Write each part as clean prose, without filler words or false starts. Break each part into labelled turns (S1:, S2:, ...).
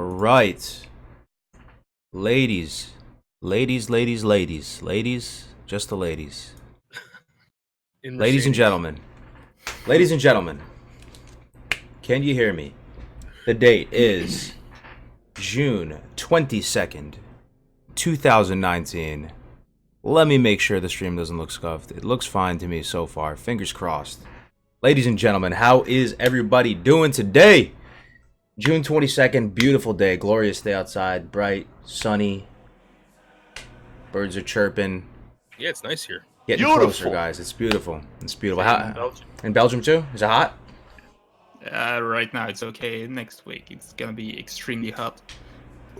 S1: right. Ladies, just the ladies. Ladies and gentlemen, can you hear me? The date is June 22nd, 2019. Let me make sure the stream doesn't look scuffed. It looks fine to me so far. Fingers crossed. Ladies and gentlemen, how is everybody doing today? June 22nd, beautiful day, glorious day outside, bright, sunny. Birds are chirping.
S2: Yeah, it's nice here.
S1: Getting closer, guys. It's beautiful. It's beautiful. In Belgium too? Is it hot?
S3: Right now it's okay. Next week it's gonna be extremely hot.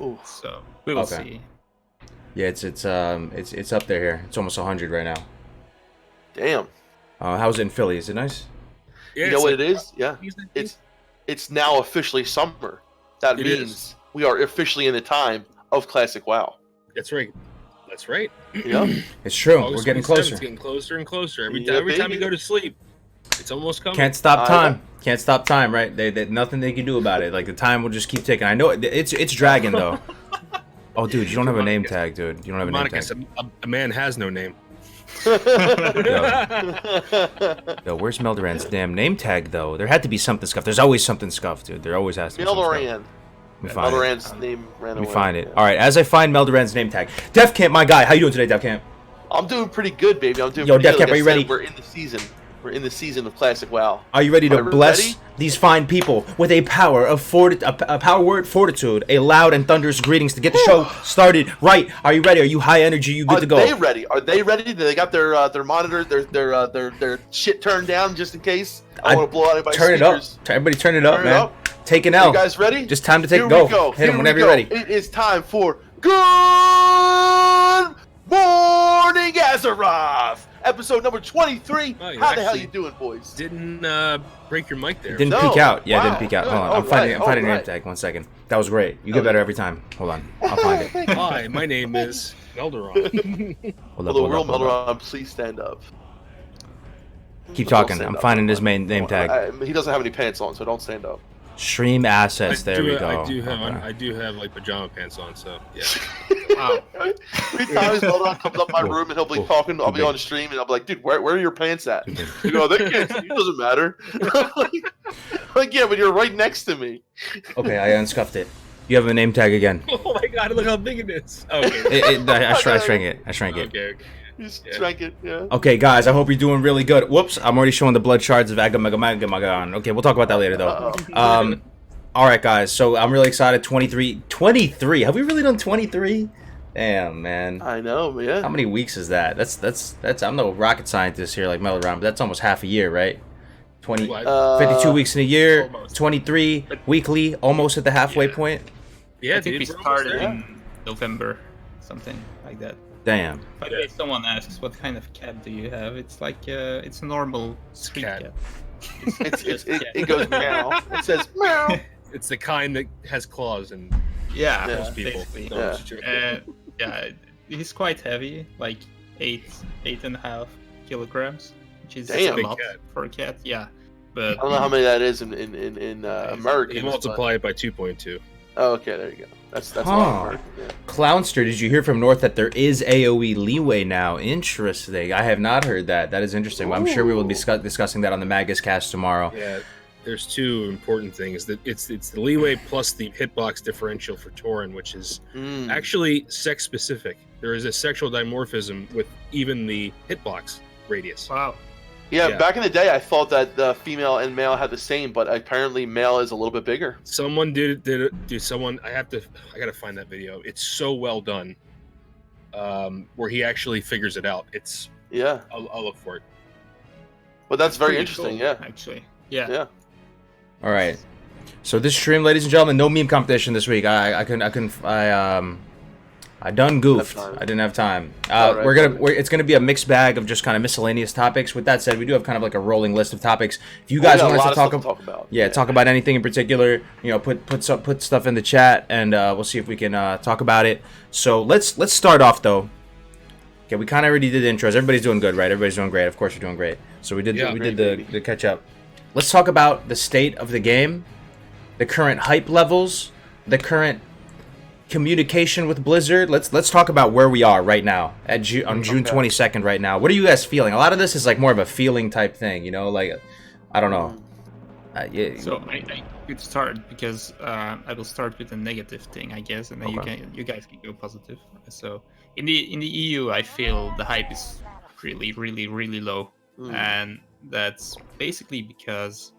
S4: Ooh.
S3: So we will see.
S1: Yeah, it's up there here. It's almost 100 right now.
S4: Damn.
S1: How's it in Philly? Is it nice?
S4: Yeah, you know what it is? Yeah. It's now officially summer. That means we are officially in the time of Classic WoW.
S2: That's right. That's right.
S4: Yeah.
S1: It's true.
S2: August
S1: We're getting closer.
S2: It's getting closer and closer. Every time you go to sleep, it's almost coming.
S1: Can't stop time. Can't stop time, right? They nothing they can do about it. Like the time will just keep ticking. I know it's dragging though. Oh, dude, you don't have a name tag, dude. You don't have a name tag.
S2: A man has no name.
S1: Yo, where's Meldoran's damn name tag, though? There had to be something scuffed. There's always something scuffed, dude. There always has to be
S4: Meldoran.
S1: Meldoran's
S4: name ran away.
S1: Let me find it. All right, as I find Meldoran's name tag. Def Camp, my guy. How you doing today, Def Camp?
S4: I'm doing pretty good, baby. I'm doing
S1: Yo,
S4: pretty
S1: Def
S4: good.
S1: Camp, are you ready?
S4: We're in the season. We're in the season of Classic WoW.
S1: Are you ready to bless these fine people with a power of a power word fortitude, a loud and thunderous greetings to get the show started right? Are you ready? Are you high energy? You good to go?
S4: Are they ready? Are they ready? Do they got their monitor, their shit turned down just in case? I want to blow out anybody's
S1: speakers. Turn it up. Everybody turn it up, man. Take an L.
S4: You guys ready?
S1: Just time to take
S4: Here
S1: go.
S4: We go.
S1: Hit him whenever you're ready.
S4: It is time for Good Morning Azeroth. Episode number 23. How the hell you doing, boys?
S2: Didn't break your mic there.
S1: It didn't peek out. Yeah, it didn't peek out. Hold on. I'm finding your name tag. 1 second. That was great. You get better every time. Hold on. I'll find it.
S2: Hi, my name is Meldoran.
S4: Hold up, real Meldoran, please stand up.
S1: Keep talking. I'm finding his main name tag.
S4: He doesn't have any pants on, so don't stand up.
S1: Stream assets. There we go.
S2: I do have like pajama pants on, so yeah.
S4: Wow. Every time Meldoran comes up my room and he'll be talking, I'll be on the stream and I'll be like, dude, where are your pants at? You go, they can't see. It doesn't matter. like, yeah, but you're right next to me.
S1: Okay, I unscuffed it. You have a name tag again.
S2: Oh my god, look how big it is. Okay.
S1: I shrank it.
S2: Okay.
S4: You shrank it, yeah.
S1: Okay, guys, I hope you're doing really good. Whoops, I'm already showing the blood shards of Agamagagan. Okay, we'll talk about that later, though. All right, guys, so I'm really excited. 23. Have we really done 23? Damn, man.
S4: I know, yeah.
S1: How many weeks is that? That's. I'm no rocket scientist here like Meldoran, but that's almost half a year, right? 52 weeks in a year, almost. 23 weekly, almost at the halfway point.
S3: Yeah, I think we started in November, something like that.
S1: Damn.
S3: By the way, someone asks, what kind of cat do you have? It's like, it's a normal street cat.
S4: It goes meow. It says meow.
S2: It's the kind that has claws and most people.
S3: Yeah, he's quite heavy, like 8.5 kilograms, which is a lot for a cat. Yeah, but
S4: I don't know how many that is in American.
S2: You multiply it by 2.2.
S4: Oh, okay, there you go. That's a lot. Yeah.
S1: Clownster, did you hear from North that there is AoE leeway now? Interesting. I have not heard that. That is interesting. Well, I'm sure we will be discussing that on the Magus cast tomorrow.
S2: Yeah, there's two important things. That it's the leeway plus the hitbox differential for Tauren, which is actually sex specific. There is a sexual dimorphism with even the hitbox radius.
S3: Wow.
S4: Yeah, back in the day, I thought that the female and male had the same, but apparently male is a little bit bigger.
S2: Someone did it. Someone, I gotta find that video. It's so well done, where he actually figures it out. It's I'll look for it.
S4: But that's very interesting.
S3: Cool, actually. Yeah.
S1: All right. So this stream, ladies and gentlemen, no meme competition this week. I done goofed. I didn't have time. It's gonna be a mixed bag of just kind of miscellaneous topics. With that said, we do have kind of like a rolling list of topics. If you guys want us to talk about, talk about anything in particular, put stuff in the chat, and we'll see if we can talk about it. So let's start off though. Okay, we kind of already did the intros. Everybody's doing good, right? Everybody's doing great. Of course, you're doing great. So we did the catch up. Let's talk about the state of the game, the current hype levels, the current communication with Blizzard. Let's talk about where we are right now on June 22nd right now. What are you guys feeling? A lot of this is like more of a feeling type thing, you know, like I don't know. Yeah.
S3: So I could start because I will start with a negative thing, I guess, and then you guys can go positive. So in the EU, I feel the hype is really, really, really low, and that's basically because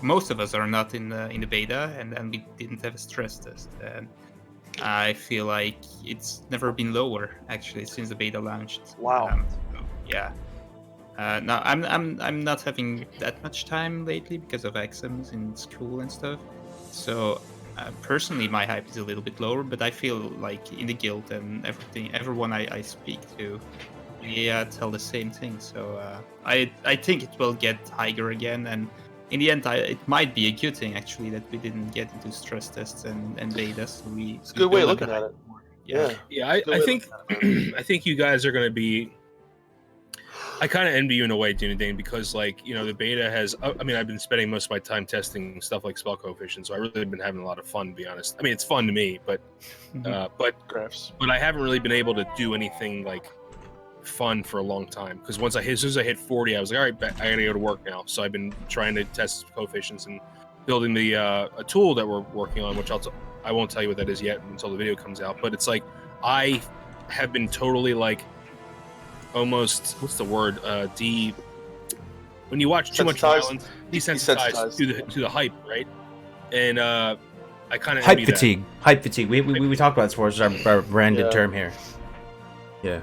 S3: most of us are not in the beta, and we didn't have a stress test, and I feel like it's never been lower actually since the beta launched.
S4: Wow.
S3: So, yeah. Now I'm not having that much time lately because of exams in school and stuff. So personally, my hype is a little bit lower, but I feel like in the guild and everyone I speak to, tell the same thing. So I think it will get higher again, and in the end, it might be a good thing actually that we didn't get into stress tests and betas. So
S4: it's a good way of looking at it.
S2: Yeah. I think I think you guys are going to be. I kind of envy you in a way, Dunedin, because like, you know, the beta has, I mean, I've been spending most of my time testing stuff like spell coefficient, so I really have been having a lot of fun, to be honest. I mean, it's fun to me, but I haven't really been able to do anything like fun for a long time, because as soon as I hit 40, I was like, all right, I gotta go to work now. So I've been trying to test coefficients and building the a tool that we're working on, which I won't tell you what that is yet until the video comes out, but it's like I have been totally like almost, what's the word, when you watch too much violence, desensitized to the hype, right? And I kind of
S1: hype fatigue. Hype fatigue. We talked about this before. It's our branded term here. Yeah.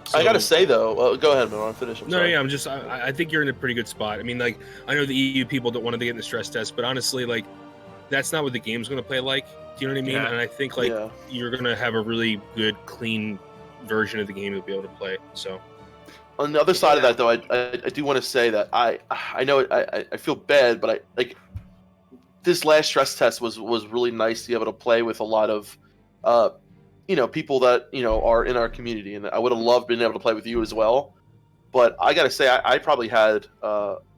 S4: So, I gotta say though, go ahead, man. Finish.
S2: I think you're in a pretty good spot. I mean, like, I know the EU people don't want to get in the stress test, but honestly, like, that's not what the game's gonna play like. Do you know what I mean? Yeah. And I think like you're gonna have a really good, clean version of the game you'll be able to play. So
S4: on the other side of that though, I do want to say that I know I feel bad, but I like this last stress test was really nice to be able to play with a lot of people that are in our community, and I would have loved being able to play with you as well. But I gotta say I probably had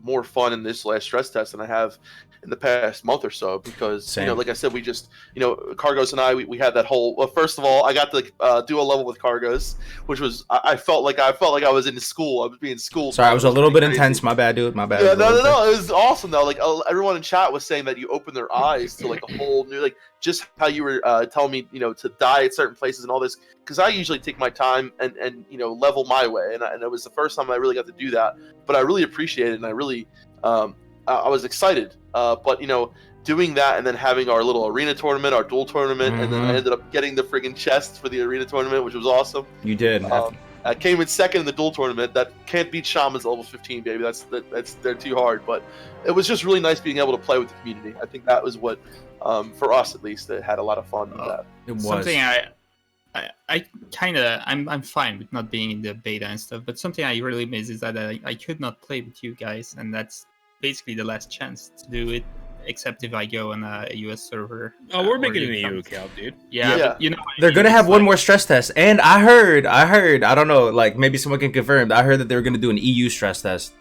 S4: more fun in this last stress test than I have in the past month or so, because like I said, we just Cargos and I we had that whole, well, first of all, I got to do a level with Cargos, which was I felt like I was in school. I was being schooled.
S1: Sorry, I was a little bit intense. My bad, dude. My bad.
S4: Yeah, no. It was awesome though. Like everyone in chat was saying that you opened their eyes to like a whole new, like just how you were telling me to die at certain places and all this, because I usually take my time and level my way, and it was the first time I really got to do that. But I really appreciated it, and I really I was excited. But doing that and then having our little arena tournament, our duel tournament, and then I ended up getting the friggin' chest for the arena tournament, which was awesome.
S1: You did.
S4: I came in second in the duel tournament. That can't beat Shaman's level 15, baby. They're too hard. But it was just really nice being able to play with the community. I think that was what, for us at least, it had a lot of fun with that.
S1: It was
S3: something I'm fine with not being in the beta and stuff, but something I really miss is that I could not play with you guys, and that's basically the last chance to do it, except if I go on a US server.
S2: Oh, we're making an EU account, dude.
S3: Yeah. But,
S1: they're gonna have one more stress test, and I heard, I don't know, like maybe someone can confirm. I heard that they were gonna do an EU stress test.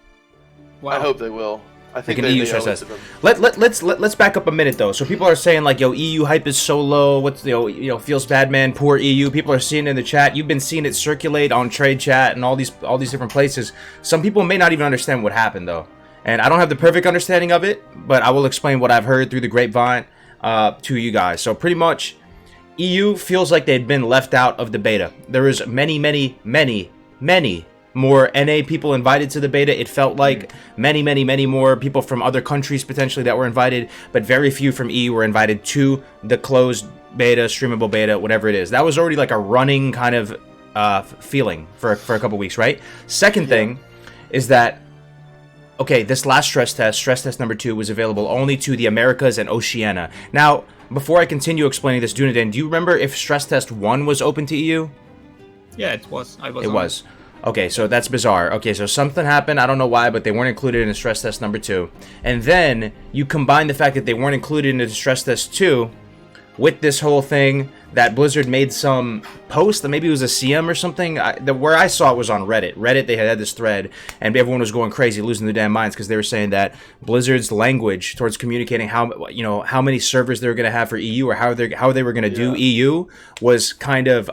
S4: Wow. I hope they will. I think
S1: an EU stress test. Let's back up a minute though. So people are saying like, yo, EU hype is so low. What's feels bad, man. Poor EU. People are seeing it in the chat. You've been seeing it circulate on trade chat and all these different places. Some people may not even understand what happened though. And I don't have the perfect understanding of it, but I will explain what I've heard through the grapevine to you guys. So pretty much, EU feels like they'd been left out of the beta. There was many more NA people invited to the beta. It felt like many more people from other countries potentially that were invited, but very few from EU were invited to the closed beta, streamable beta, whatever it is. That was already like a running kind of feeling for a couple weeks, right? Second thing is that, okay, this last stress test number 2, was available only to the Americas and Oceania. Now, before I continue explaining this, Dunedin, do you remember if stress test 1 was open to EU?
S3: Yeah, it was.
S1: It was. Okay, so that's bizarre. Okay, so something happened, I don't know why, but they weren't included in the stress test number 2. And then you combine the fact that they weren't included in the stress test 2 with this whole thing that Blizzard made some post that maybe it was a CM or something. Where I saw it was on Reddit. They had this thread, and everyone was going crazy, losing their damn minds because they were saying that Blizzard's language towards communicating how many servers they were going to have for EU or how they were going to do EU was kind of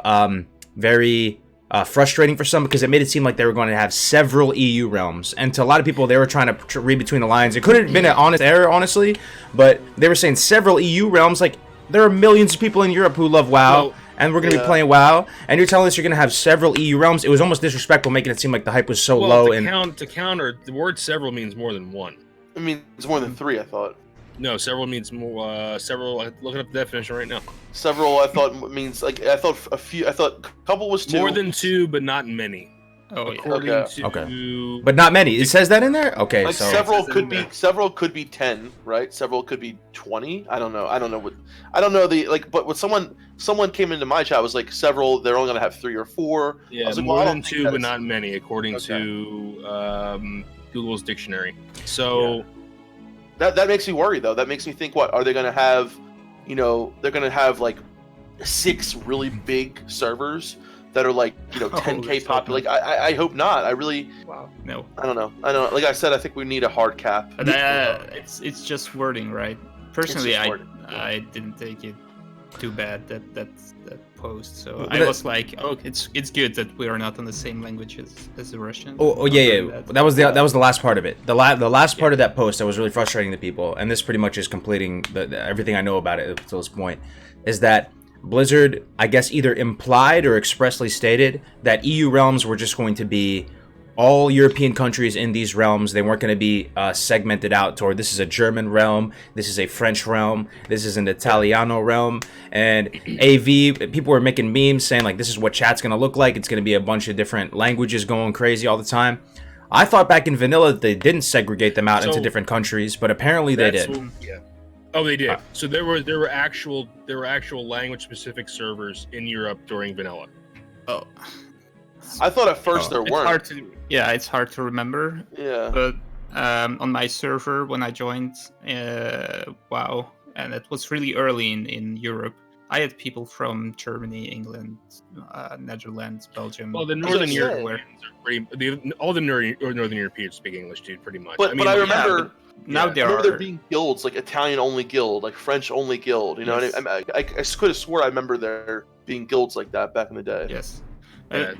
S1: very frustrating for some, because it made it seem like they were going to have several EU realms, and to a lot of people they were trying to read between the lines. It could have been an honest error, honestly, but they were saying several EU realms. Like, there are millions of people in Europe who love WoW, and we're going to be playing WoW, and you're telling us you're going to have several EU realms. It was almost disrespectful, making it seem like the hype was so low.
S2: To counter, the word several means more than one.
S4: I mean, it's more than 3, I thought.
S2: No, several means more. Several. I'm looking up the definition right now.
S4: Several, I thought means like I thought a few. I thought a couple was 2.
S2: More than 2, but not many.
S3: Oh,
S2: according to...
S1: but not many. It says that in there. Okay,
S4: like
S1: so
S4: several could be 10, right? Several could be 20. I don't know. I don't know the like. But when someone came into my chat, was like several. They're only gonna have 3 or 4.
S2: Yeah,
S4: like,
S2: more than 2, but not many, according to Google's dictionary. So.
S4: Yeah. That makes me worry, though. That makes me think, what are they going to have? You know, they're going to have like 6 really big servers that are like 10K popular. Like, I hope not. I really.
S3: Wow. No.
S4: I don't know. Like I said, I think we need a hard cap.
S3: It's just wording, right? Personally, I didn't take it too bad that post. So I was like, oh, it's good that we are not on the same language as the Russian.
S1: Oh yeah. That was the last part of it. The last part of that post that was really frustrating to people, and this pretty much is completing everything I know about it up to this point, is that Blizzard, I guess, either implied or expressly stated that EU realms were just going to be all European countries in these realms. They weren't going to be segmented out toward, this is a German realm, this is a French realm, this is an Italiano realm, and AV, people were making memes saying like, this is what chat's going to look like. It's going to be a bunch of different languages going crazy all the time. I thought back in vanilla that they didn't segregate them out into different countries, but apparently they did.
S2: Yeah. Oh, they did. So there were actual language specific servers in Europe during vanilla.
S3: Oh.
S4: I thought at first there weren't.
S3: It's hard to remember.
S4: Yeah.
S3: But on my server when I joined WoW, and it was really early in Europe, I had people from Germany, England, Netherlands, Belgium.
S2: Well, the Northern Europeans are all the Northern Europeans speak English, dude, pretty much.
S4: But I remember.
S3: Now
S4: there being guilds, like Italian only guild, like French only guild. You know,
S3: yes.
S4: I could have swore I remember there being guilds like that back in the day.
S3: Yes.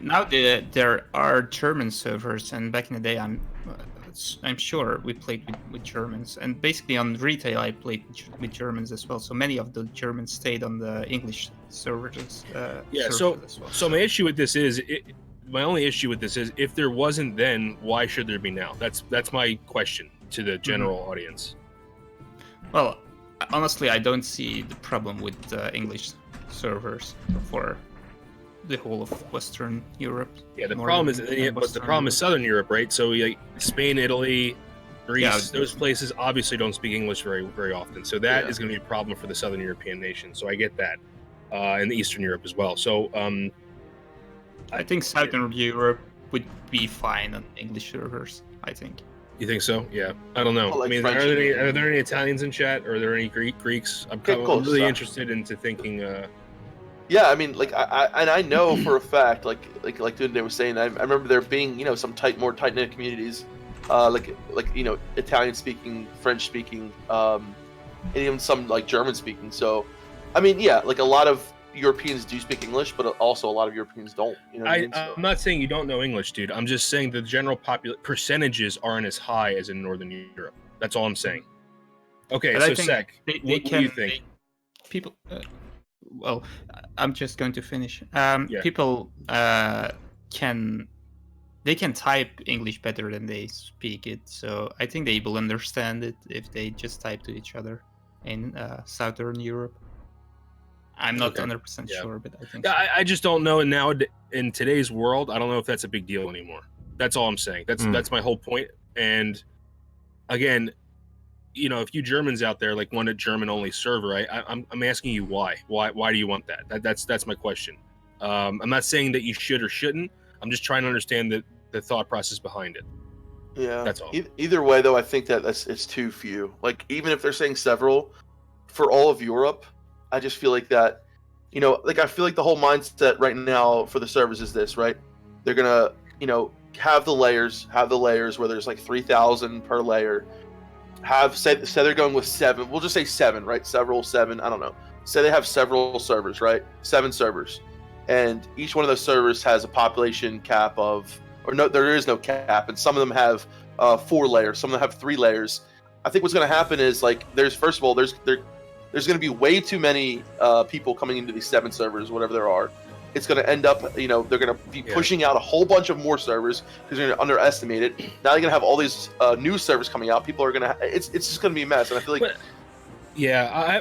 S3: Now there are German servers, and back in the day, I'm sure we played with Germans, and basically on retail I played with Germans as well. So many of the Germans stayed on the English servers.
S2: So my issue with this is, my only issue with this is, if there wasn't then, why should there be now? That's my question to the general audience.
S3: Well, honestly, I don't see the problem with English servers for the whole of Western Europe.
S2: Yeah, the problem is Southern Europe, right? So like Spain, Italy, Greece, those places obviously don't speak English very, very often. So that is going to be a problem for the Southern European nations. So I get that, and the Eastern Europe as well. So
S3: I think Southern Europe would be fine on English servers, I think.
S2: You think so? Yeah. I don't know.
S4: Well, like
S2: I mean, are there any Italians in chat? Or are there any Greeks? I'm really interested into thinking.
S4: Yeah, I mean, like I know for a fact, like Dude was saying, I remember there being some more tight knit communities, like Italian speaking, French speaking, and even some like German speaking. So, I mean, yeah, like a lot of Europeans do speak English, but also a lot of Europeans don't. You know what I mean?
S2: I'm not saying you don't know English, dude. I'm just saying the general percentages aren't as high as in Northern Europe. That's all I'm saying. Okay, so Sec, what do you think?
S3: People, well, I'm just going to finish. People can type English better than they speak it, so I think they will understand it if they just type to each other in Southern Europe. I'm not 100% sure, but I think.
S2: I just don't know. And now in today's world, I don't know if that's a big deal anymore. That's all I'm saying. That's my whole point. And again, if you Germans out there like want a German only server, I'm asking you why. Why do you want that? That's my question. I'm not saying that you should or shouldn't. I'm just trying to understand the thought process behind it.
S4: Yeah,
S2: that's all.
S4: Either way, though, I think that it's too few. Like even if they're saying several, for all of Europe. I just feel like that, like I feel like the whole mindset right now for the servers is this, right? They're gonna, have the layers where there's like 3,000 per layer. Say they're going with 7. We'll just say 7, right? Seven. I don't know. Say they have several servers, right? 7 servers, and each one of those servers has a population cap of, or no, there is no cap, and some of them have 4 layers, some of them have 3 layers. I think what's going to happen is like there's going to be way too many people coming into these 7 servers, whatever there are. It's going to end up, they're going to be pushing out a whole bunch of more servers because they're going to underestimate it. Now they're going to have all these new servers coming out. People are going to, it's just going to be a mess. And I feel like,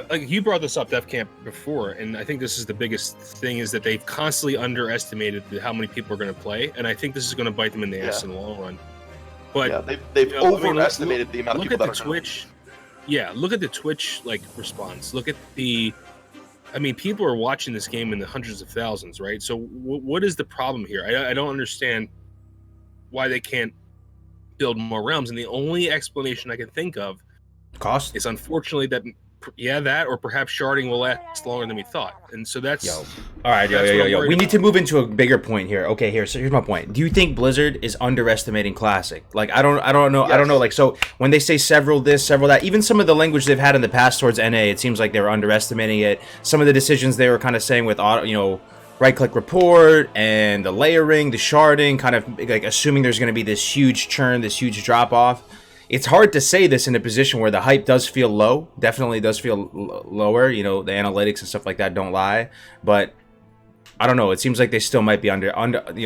S2: like you brought this up, Def Camp, before, and I think this is the biggest thing is that they've constantly underestimated how many people are going to play, and I think this is going to bite them in the ass in the long run. But
S4: they've overestimated the amount of people that are
S2: Twitch. Yeah, look at the Twitch response. Look at people are watching this game in the hundreds of thousands, right? So what is the problem here? I don't understand why they can't build more realms, and the only explanation I can think of
S1: cost
S2: is unfortunately that or perhaps sharding will last longer than we thought, and so that's
S1: all right. We need to move into a bigger point here. Okay, so here's my point. Do you think Blizzard is underestimating Classic? Like I don't know. Yes. I don't know. Like, so when they say several this, several that, even some of the language they've had in the past towards NA, it seems like they were underestimating it. Some of the decisions they were kind of saying with right click report and the layering, the sharding, kind of like assuming there's going to be this huge churn, this huge drop off. It's hard to say this in a position where the hype does feel low. Definitely does feel lower. The analytics and stuff like that don't lie. But I don't know. It seems like they still might be under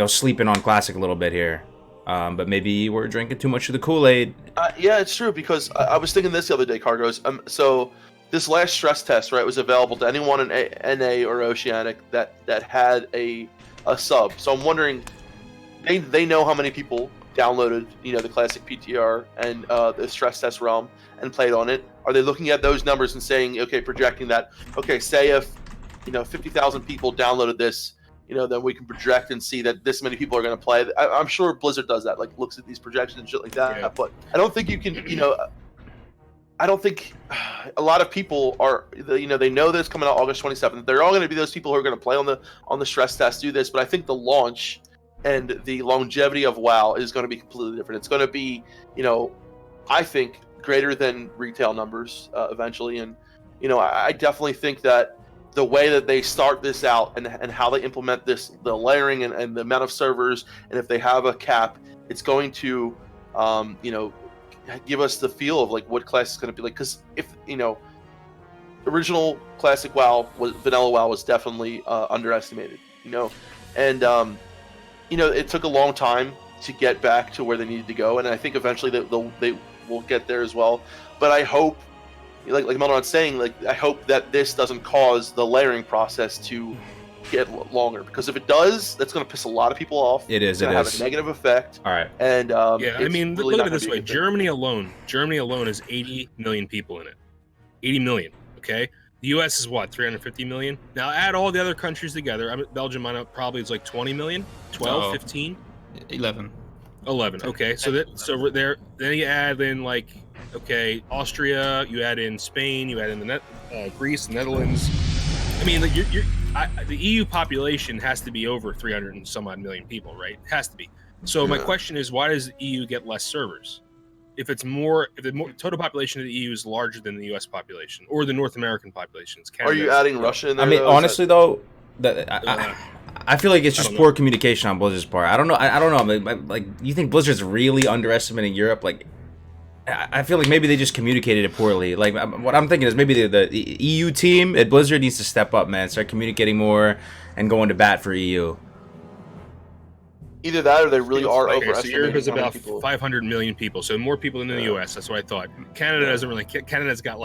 S1: sleeping on Classic a little bit here. But maybe we're drinking too much of the Kool-Aid.
S4: Yeah, it's true, because I was thinking this the other day, Cargos. So this last stress test, right, was available to anyone in NA or Oceanic that had a sub. So I'm wondering, they know how many people downloaded the Classic PTR and the stress test realm and played on it. Are they looking at those numbers and saying, okay, projecting that, okay, say if 50,000 people downloaded this, then we can project and see that this many people are going to play. I'm sure Blizzard does that, like looks at these projections and shit like that. Yeah. But I don't think you can, I don't think a lot of people are, they know that it's coming out August 27th. They're all going to be those people who are going to play on the stress test, do this. But I think the launch and the longevity of WoW is going to be completely different. It's going to be, I think, greater than retail numbers eventually. And, I definitely think that the way that they start this out and how they implement this, the layering and the amount of servers, and if they have a cap, it's going to, give us the feel of like what Classic is going to be like. Because if, original Classic WoW, vanilla WoW was definitely underestimated, and, it took a long time to get back to where they needed to go, and I think eventually they will get there as well. But I hope, like Melnon's saying, I hope that this doesn't cause the layering process to get longer, because if it does, that's going to piss a lot of people off.
S1: It is.
S4: It's going to have a negative effect.
S1: All right.
S4: And
S2: look at it this way: Germany alone is 80 million people in it. 80 million. Okay. The U.S. is what, 350 million? Now add all the other countries together. Belgium probably is like 20 million, 12, 15,
S3: 11.
S2: 11. Okay, so there. Then you add in Austria. You add in Spain. You add in Greece, Netherlands. I mean, the EU population has to be over 300 and some odd million people, right? It has to be. So my question is, why does the EU get less servers? If the total population of the EU is larger than the U.S. population or the North American populations,
S4: are you adding Russia in there?
S1: I mean, honestly, I feel like it's just poor communication on Blizzard's part. I don't know. Like, you think Blizzard's really underestimating Europe? Like, I feel like maybe they just communicated it poorly. Like, what I'm thinking is maybe the EU team at Blizzard needs to step up, man. Start communicating more and going to bat for EU.
S4: Either that or they really are overestimating.
S2: So Europe is about 500 million people, so more people than in the U.S. That's what I thought. Canada doesn't really. Canada's got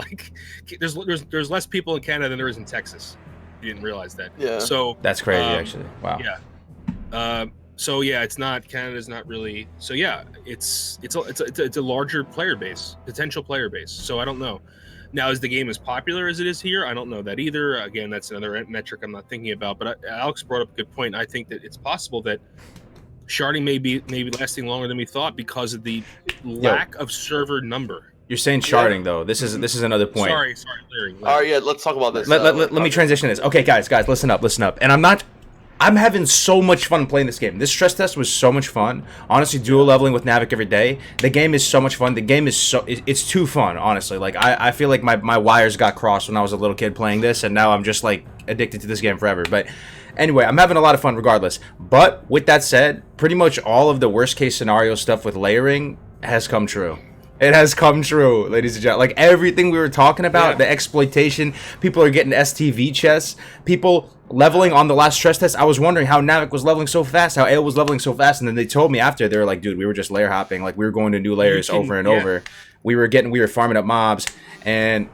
S2: there's less people in Canada than there is in Texas. You didn't realize that.
S4: Yeah.
S2: So
S1: that's crazy, actually. Wow.
S2: Yeah. So yeah, it's not. Canada's not really. So yeah, it's a larger player base, potential player base. So I don't know. Now, is the game as popular as it is here? I don't know that either. Again, that's another metric I'm not thinking about. But Alex brought up a good point. I think that it's possible that sharding may be lasting longer than we thought because of the lack of server number.
S1: You're saying sharding though. This is another point.
S2: Sorry, layering.
S4: All right, yeah, let's talk about this.
S1: Let me transition this. Okay, guys, listen up. And I'm having so much fun playing this game. This stress test was so much fun. Honestly, dual leveling with Navac every day. The game is so much fun. The game is it's too fun, honestly. Like I feel like my wires got crossed when I was a little kid playing this, and now I'm just like addicted to this game forever. But anyway, I'm having a lot of fun regardless. But with that said, pretty much all of the worst case scenario stuff with layering has come true. It has come true, ladies and gentlemen. Like everything we were talking about, the exploitation, people are getting STV chests, people leveling on the last stress test. I was wondering how Navac was leveling so fast, how Ale was leveling so fast, and then they told me after, they were like, dude, we were just layer hopping, like we were going to new layers over and over. We were farming up mobs, and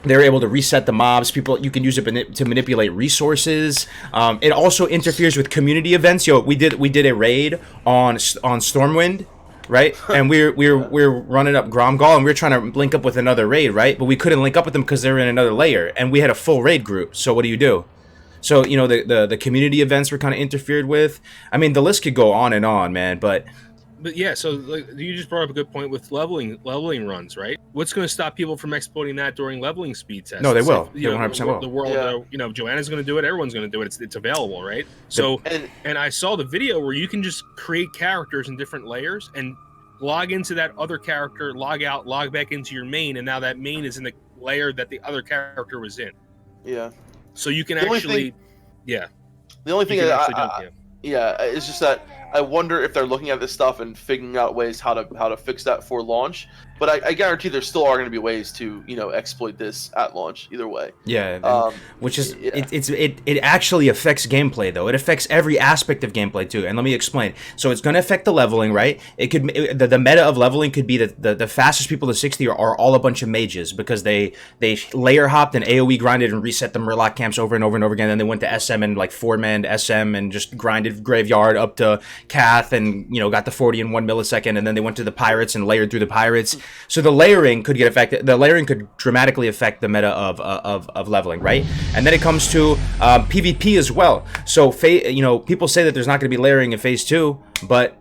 S1: they were able to reset the mobs. You can use it to manipulate resources. It also interferes with community events. Yo, we did a raid on Stormwind, right? And we're running up Gromgall, and we were trying to link up with another raid, right? But we couldn't link up with them because they were in another layer, and we had a full raid group. So what do? So, you know, the community events were kind of interfered with. I mean, the list could go on and on, man, but
S2: yeah, so like, you just brought up a good point with leveling runs, right? What's going to stop people from exploiting that during leveling speed tests?
S1: No, they will. They 100% will.
S2: The world, you know, Joanna's going to do it. Everyone's going to do it. It's available, right? So, and I saw the video where you can just create characters in different layers and log into that other character, log out, log back into your main, and now that main is in the layer that the other character was in.
S4: Yeah.
S2: So you can actually,
S4: The only thing it's just that I wonder if they're looking at this stuff and figuring out ways how to fix that for launch. But I guarantee there still are going to be ways to, you know, exploit this at launch either way.
S1: Yeah, which is it actually affects gameplay though. It affects every aspect of gameplay too. And let me explain. So it's going to affect the leveling, right? The meta of leveling could be that the fastest people to 60 are all a bunch of mages because they layer hopped and AoE grinded and reset the Murloc camps over and over and over again. Then they went to SM and like 4-man SM and just grinded Graveyard up to Cath and, you know, got the 40 in 1 millisecond, and then they went to the Pirates and layered through the Pirates. So the layering could get affected. The layering could dramatically affect the meta of leveling, right? And then it comes to PvP as well. So, you know, people say that there's not going to be layering in Phase 2, but,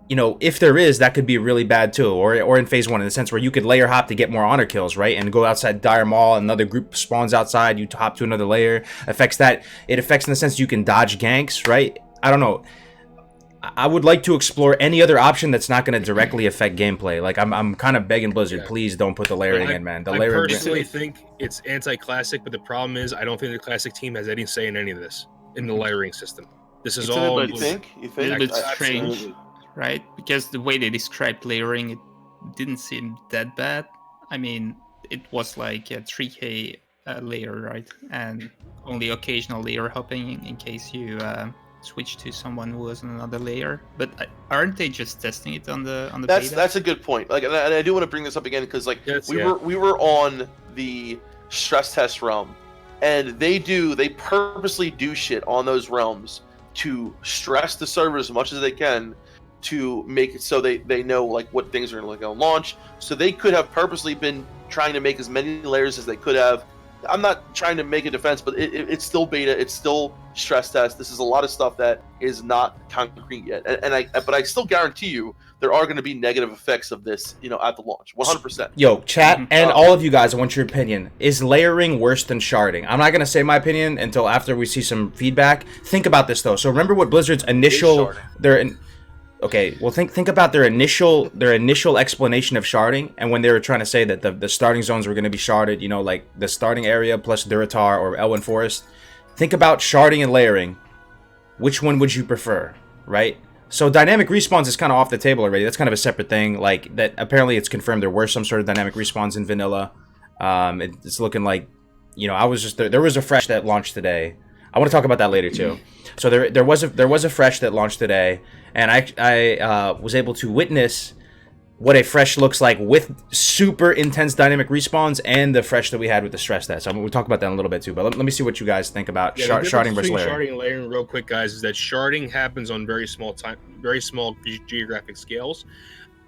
S1: you know, if there is, that could be really bad too. Or in Phase 1, in the sense where you could layer hop to get more honor kills, right? And go outside Dire Maul, another group spawns outside, you hop to another layer. Affects that. It affects in the sense you can dodge ganks, right? I don't know. I would like to explore any other option that's not going to directly affect gameplay. Like I'm kind of begging Blizzard, please don't put the layering in, man.
S2: I personally think it's anti-classic, but the problem is I don't think the classic team has any say in any of this in the layering system. This is all.
S4: You think?
S3: A little bit strange, right? Because the way they described layering, it didn't seem that bad. I mean, it was like a 3K layer, right? And only occasional layer hopping in case you switch to someone who was in another layer. But aren't they just testing it on the beta?
S4: That's a good point. Like, and I do want to bring this up again because like we were on the stress test realm, and they purposely do shit on those realms to stress the server as much as they can to make it so they know like what things are going to launch. So they could have purposely been trying to make as many layers as they could have. I'm not trying to make a defense, but it's still beta. It's still stress test. This is a lot of stuff that is not concrete yet. But I still guarantee you there are going to be negative effects of this, you know, at the launch. 100%.
S1: Yo, chat and all of you guys, I want your opinion. Is layering worse than sharding? I'm not going to say my opinion until after we see some feedback. Think about this though. So remember what Blizzard's initial Okay, well think about their initial explanation of sharding, and when they were trying to say that the starting zones were going to be sharded, you know, like the starting area plus Duratar or Elwyn Forest. Think about sharding and layering. Which one would you prefer, right? So dynamic respawns is kind of off the table already. That's kind of a separate thing. Like that, apparently it's confirmed there were some sort of dynamic respawns in vanilla. It's looking like, you know, there was a fresh that launched today. I want to talk about that later too. So there was a fresh that launched today, and I was able to witness what a fresh looks like with super intense dynamic respawns and the fresh that we had with the stress test. So we'll talk about that in a little bit too. But let me see what you guys think about sharding versus layering.
S2: Sharding and layering, real quick, guys, is that sharding happens on very small geographic scales.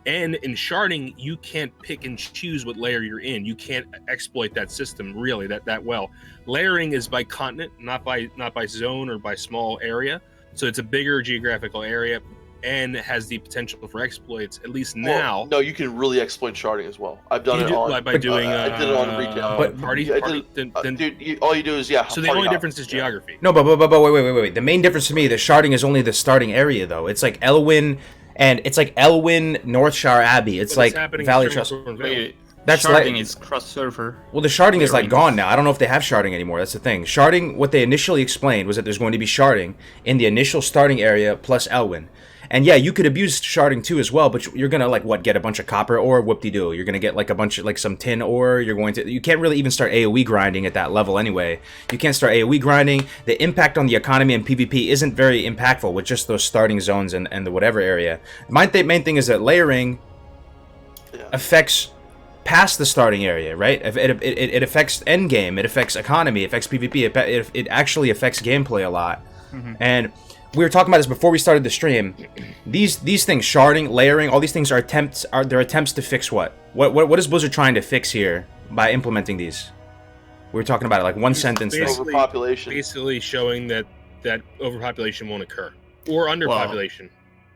S2: And in sharding, you can't pick and choose what layer you're in. You can't exploit that system really that well. Layering is by continent, not by zone or by small area. So it's a bigger geographical area. and has the potential for exploits. At least now.
S4: No, you can really exploit sharding as well. I've done it
S2: by doing.
S4: I did it on retail.
S2: But party.
S4: Dude, all you do is
S2: So the only difference is geography.
S1: No, but wait. The main difference to me, the sharding is only the starting area though. It's like Elwyn, and it's like Elwyn, Northshire Abbey. It's like Valley Trust.
S3: That's sharding is cross-server.
S1: Well, the sharding is like gone now. I don't know if they have sharding anymore. That's the thing. Sharding, what they initially explained was that there's going to be sharding in the initial starting area plus Elwyn. And yeah, you could abuse sharding too as well, but you're gonna get a bunch of copper ore, whoop-de-doo. You're gonna get like a bunch of some tin ore. You can't really even start AoE grinding at that level anyway. You can't start AoE grinding. The impact on the economy and PvP isn't very impactful with just those starting zones and the whatever area. My main thing is that layering affects past the starting area, right? It affects endgame, it affects economy, it affects PvP, it actually affects gameplay a lot. And we were talking about this before we started the stream. These things, sharding, layering, all these things are attempts to fix what? What is Blizzard trying to fix here by implementing these? We were talking about it like one sentence.
S4: Overpopulation.
S2: Basically showing that overpopulation won't occur or underpopulation.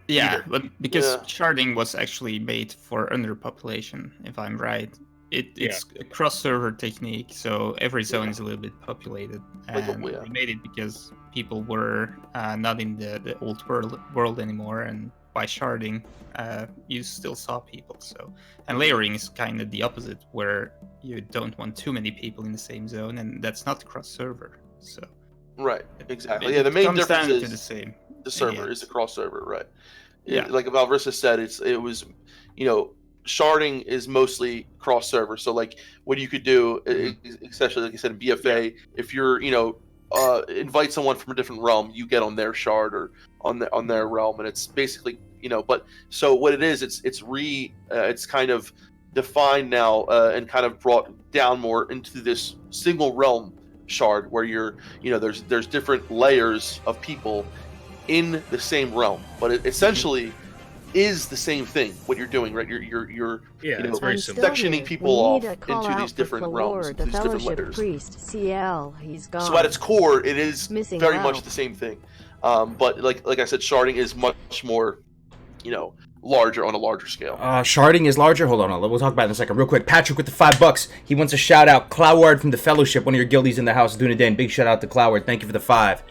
S3: Yeah, but because sharding was actually made for underpopulation, if I'm right. It's a cross-server technique, so every zone is a little bit populated. And we made it because people were not in the old world anymore, and by sharding, you still saw people. So, and layering is kind of the opposite, where you don't want too many people in the same zone, and that's not cross-server. So,
S4: right, exactly. The main difference is the server is a cross-server, right? Yeah, like Valversa said, it was, sharding is mostly cross-server. So like what you could do, especially like I said in BFA, if you're invite someone from a different realm, you get on their shard or on their realm, and it's basically But so what it is, it's kind of defined now and kind of brought down more into this single realm shard where there's different layers of people in the same realm, but it essentially is the same thing. What you're doing, right? You're
S2: it's very simple.
S4: Sectioning people off into these different realms,
S5: the
S4: these different layers.
S5: Priest, CL, he's gone.
S4: So at its core, it is very much the same thing. But like I said, sharding is much more, larger on a larger scale.
S1: Sharding is larger. Hold on, we'll talk about it in a second. Real quick, Patrick with the $5. He wants a shout out. Cloward from the Fellowship, one of your guildies in the house, doing a day. Big shout out to Cloward. Thank you for the 5.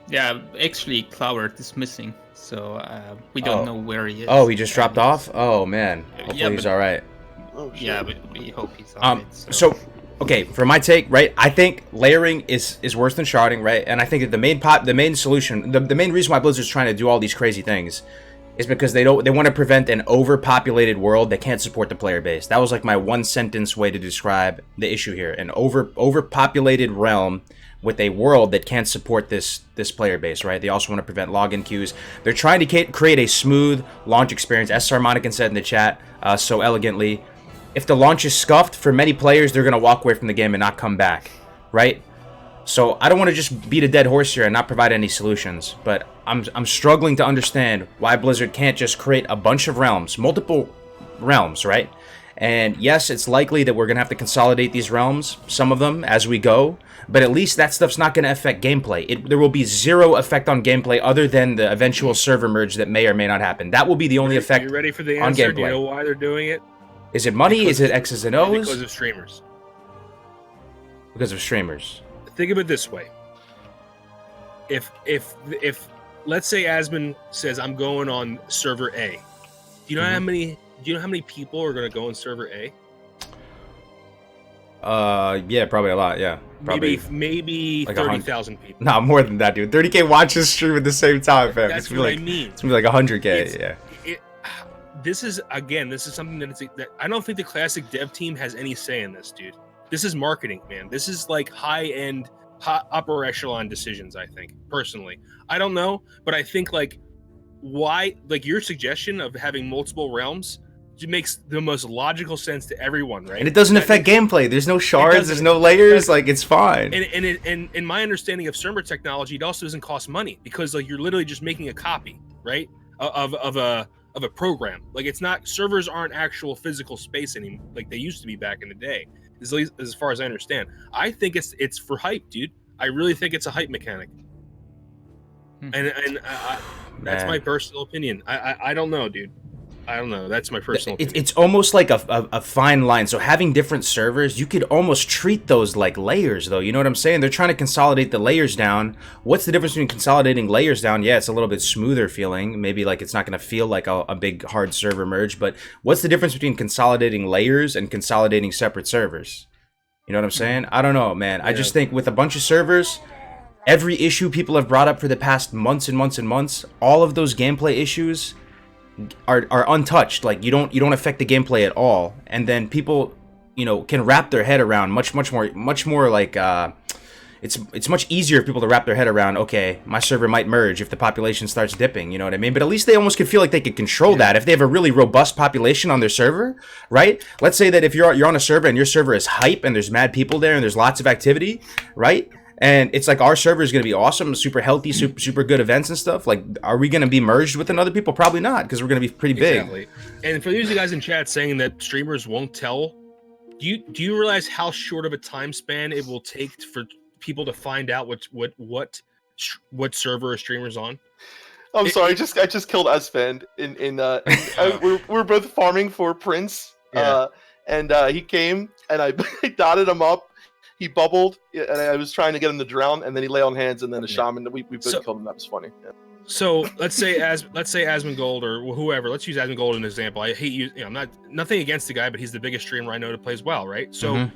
S3: Yeah, actually, Cloward is missing, so we don't know where he is.
S1: Oh, he just dropped off? Oh, man. Hopefully he's all right.
S4: Oh, shit.
S3: Yeah, but we hope he's all right.
S1: So, okay, for my take, right, I think layering is worse than sharding, right? And I think that the main solution, the main reason why Blizzard's trying to do all these crazy things is because they want to prevent an overpopulated world that can't support the player base. That was like my one sentence way to describe the issue here. An overpopulated realm with a world that can't support this player base, right? They also want to prevent login queues. They're trying to create a smooth launch experience, as Sarmonican said in the chat so elegantly. If the launch is scuffed, for many players, they're going to walk away from the game and not come back, right? So I don't want to just beat a dead horse here and not provide any solutions, but I'm struggling to understand why Blizzard can't just create a bunch of realms, multiple realms, right? And yes, it's likely that we're going to have to consolidate these realms, some of them, as we go, but at least that stuff's not going to affect gameplay. There will be zero effect on gameplay other than the eventual server merge that may or may not happen. That will be the only effect on gameplay.
S2: Are you ready for the answer? Do you know why they're doing it?
S1: Is it money? Is it X's and O's?
S2: Because of streamers.
S1: Because of streamers.
S2: Think of it this way. If let's say Asmon says I'm going on server A. Do you know how many people are going to go on server A?
S1: Yeah, probably a lot. Yeah, probably
S2: maybe like 30,000 people.
S1: Nah, more than that, dude. 30K watches stream at the same time, fam.
S2: That's what I mean.
S1: It's gonna be like 100K.
S2: This is something that I don't think the classic dev team has any say in this, dude. This is marketing, man. This is like high-end, upper echelon decisions, I think, personally. I don't know, but I think why your suggestion of having multiple realms makes the most logical sense to everyone, right?
S1: And it doesn't affect gameplay. There's no shards, there's no layers, it's fine.
S2: And in my understanding of server technology, it also doesn't cost money because you're literally just making a copy, right? Of a program. It's not, servers aren't actual physical space anymore like they used to be back in the day. As far as I understand, I think it's for hype, dude. I really think it's a hype mechanic. And That's my personal opinion. I don't know, dude. I don't know. That's my personal opinion.
S1: It's almost like a fine line. So having different servers, you could almost treat those like layers, though. You know what I'm saying? They're trying to consolidate the layers down. What's the difference between consolidating layers down? Yeah, it's a little bit smoother feeling. Maybe like it's not going to feel like a big hard server merge. But what's the difference between consolidating layers and consolidating separate servers? You know what I'm saying? I don't know, man. Yeah. I just think with a bunch of servers, every issue people have brought up for the past months and months and months, all of those gameplay issues are untouched. Like you don't affect the gameplay at all, and then people, you know, can wrap their head around much more like it's much easier for people to wrap their head around. Okay, my server might merge if the population starts dipping. You know what I mean? But at least they almost could feel like they could control that if they have a really robust population on their server, right? Let's say that if you're on a server and your server is hype and there's mad people there and there's lots of activity, right? And it's like our server is going to be awesome, super healthy, super good events and stuff. Like, are we going to be merged with other people? Probably not, because we're going to be pretty big. Exactly.
S2: And for those of you guys in chat saying that streamers won't tell, do you realize how short of a time span it will take for people to find out what server a streamer's on?
S4: I'm sorry, I just killed Esfand we're both farming for Prince.
S2: Yeah.
S4: And he came and I dotted him up. He bubbled, and I was trying to get him to drown, and then he lay on hands, and then a shaman. We both killed him. That was funny. Yeah.
S2: So let's say Asmongold or whoever. Let's use Asmongold as an example. I hate you. I'm nothing against the guy, but he's the biggest streamer I know that plays WoW, right? So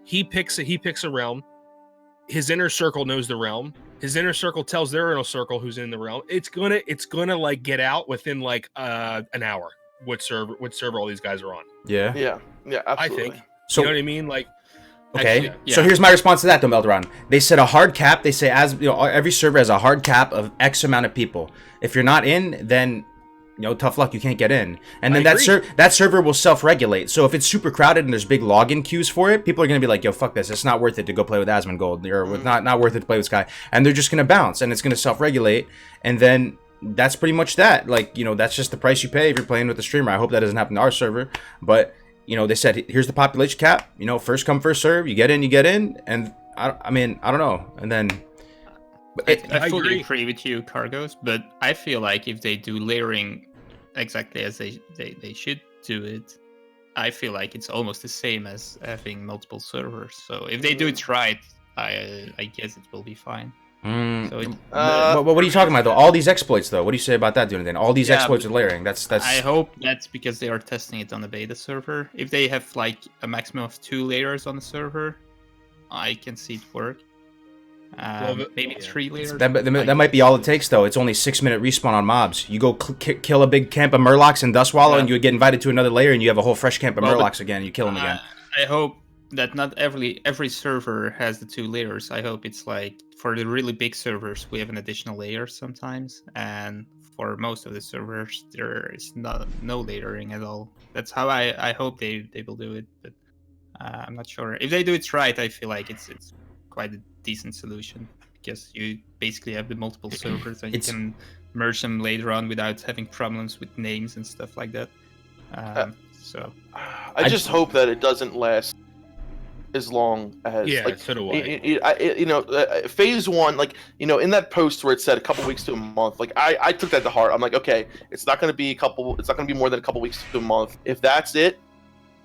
S2: he picks a realm. His inner circle knows the realm. His inner circle tells their inner circle who's in the realm. It's gonna like get out within like an hour. What server all these guys are on?
S1: Yeah,
S4: absolutely.
S2: I think. So you know what I mean, like.
S1: Okay, so here's my response to that, though, Melderon. They set a hard cap. They say, as you know, every server has a hard cap of X amount of people. If you're not in, then tough luck, you can't get in. And then that server will self-regulate. So if it's super crowded and there's big login queues for it, people are gonna be like, yo, fuck this. It's not worth it to go play with Asmongold, or not worth it to play with Sky. And they're just gonna bounce, and it's gonna self-regulate, and then that's pretty much that. Like, that's just the price you pay if you're playing with the streamer. I hope that doesn't happen to our server, but. They said, here's the population cap, first come, first serve, you get in, and I mean, I don't know. And then...
S3: I fully agree with you, Cargos, but I feel like if they do layering exactly as they should do it, I feel like it's almost the same as having multiple servers. So if they do it right, I guess it will be fine.
S1: So what are you talking about, though? All these exploits, though. What do you say about that, Jonathan? All these exploits are layering. That's.
S3: I hope that's because they are testing it on the beta server. If they have like a maximum of 2 layers on the server, I can see it work. Maybe 3 layers.
S1: That might be all it takes, though. It's only 6-minute respawn on mobs. You go kill a big camp of Murlocs and Dustwallow, and you get invited to another layer, and you have a whole fresh camp of Murlocs again. And you kill them again.
S3: I hope that not every server has the 2 layers. I hope it's like for the really big servers we have an additional layer sometimes, and for most of the servers there is no layering at all. That's how I hope they will do it, but I'm not sure. If they do it right, I feel like it's quite a decent solution, because you basically have the multiple servers and you can merge them later on without having problems with names and stuff like that. So
S4: I just hope that it doesn't last as long as
S2: so do I.
S4: phase 1, in that post where it said a couple weeks to a month, I took that to heart. I'm like, okay, it's not going to be more than a couple weeks to a month. If that's it,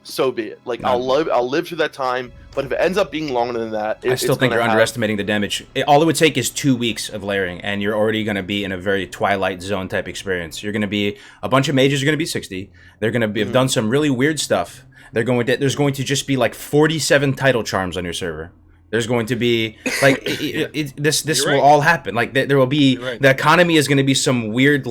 S4: so be it. I'll live through that time. But if it ends up being longer than that,
S1: I still think you're underestimating the damage. All it would take is 2 weeks of layering, and you're already going to be in a very Twilight Zone type experience. You're going to be a bunch of mages are going to be 60. They're going to have done some really weird stuff. There's going to just be 47 title charms on your server. There's going to be this will all happen. There will be the economy is going to be some weird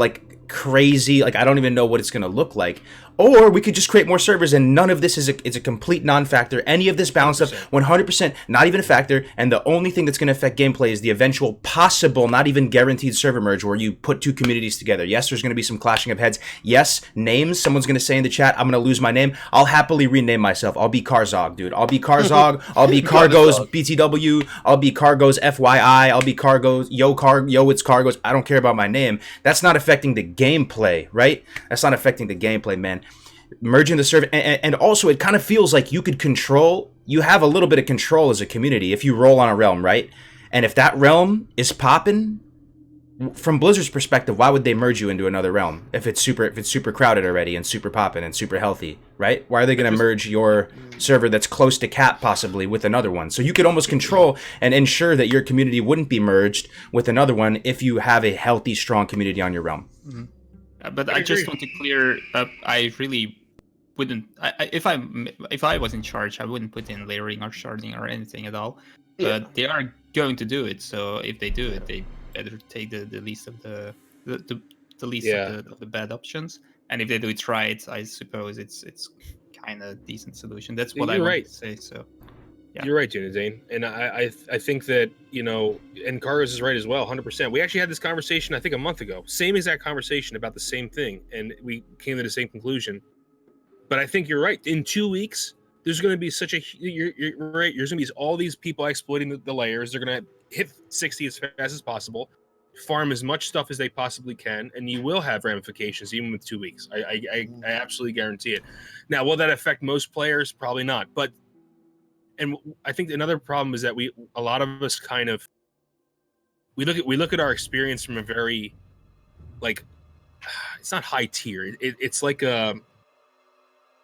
S1: crazy, I don't even know what it's going to look like. Or we could just create more servers, and none of this is a complete non-factor. Any of this balanced up, 100%, not even a factor. And the only thing that's going to affect gameplay is the eventual possible, not even guaranteed server merge where you put 2 communities together. Yes, there's going to be some clashing of heads. Yes, names. Someone's going to say in the chat, I'm going to lose my name. I'll happily rename myself. I'll be Karzog, dude. I'll be Karzog. I'll be Cargo's BTW. I'll be Cargo's FYI. I'll be Cargo's Yo, it's Cargo's. I don't care about my name. That's not affecting the gameplay, right? That's not affecting the gameplay, man. Merging the server, and also it kind of feels like you have a little bit of control as a community if you roll on a realm, right? And if that realm is popping, from Blizzard's perspective, why would they merge you into another realm if it's super crowded already and super poppin' and super healthy, right? Why are they going to merge your server that's close to cap possibly with another one? So you could almost control and ensure that your community wouldn't be merged with another one if you have a healthy, strong community on your realm.
S3: But I just want to clear up. I really wouldn't. If I was in charge, I wouldn't put in layering or sharding or anything at all. But they are going to do it. So if they do it, they better take the least of the least of the bad options. And if they do it right, I suppose it's kind of decent solution. That's what I want to say. So. Yeah.
S2: You're right, Junidane. And I think that, and Carlos is right as well, 100%. We actually had this conversation, I think, a month ago. Same exact conversation about the same thing. And we came to the same conclusion. But I think you're right. In 2 weeks, there's going to be you're right. There's going to be all these people exploiting the layers. They're going to hit 60 as fast as possible, farm as much stuff as they possibly can, and you will have ramifications even with 2 weeks. I absolutely guarantee it. Now, will that affect most players? Probably not. And I think another problem is that a lot of us kind of we look at our experience from a very it's not high tier. It's like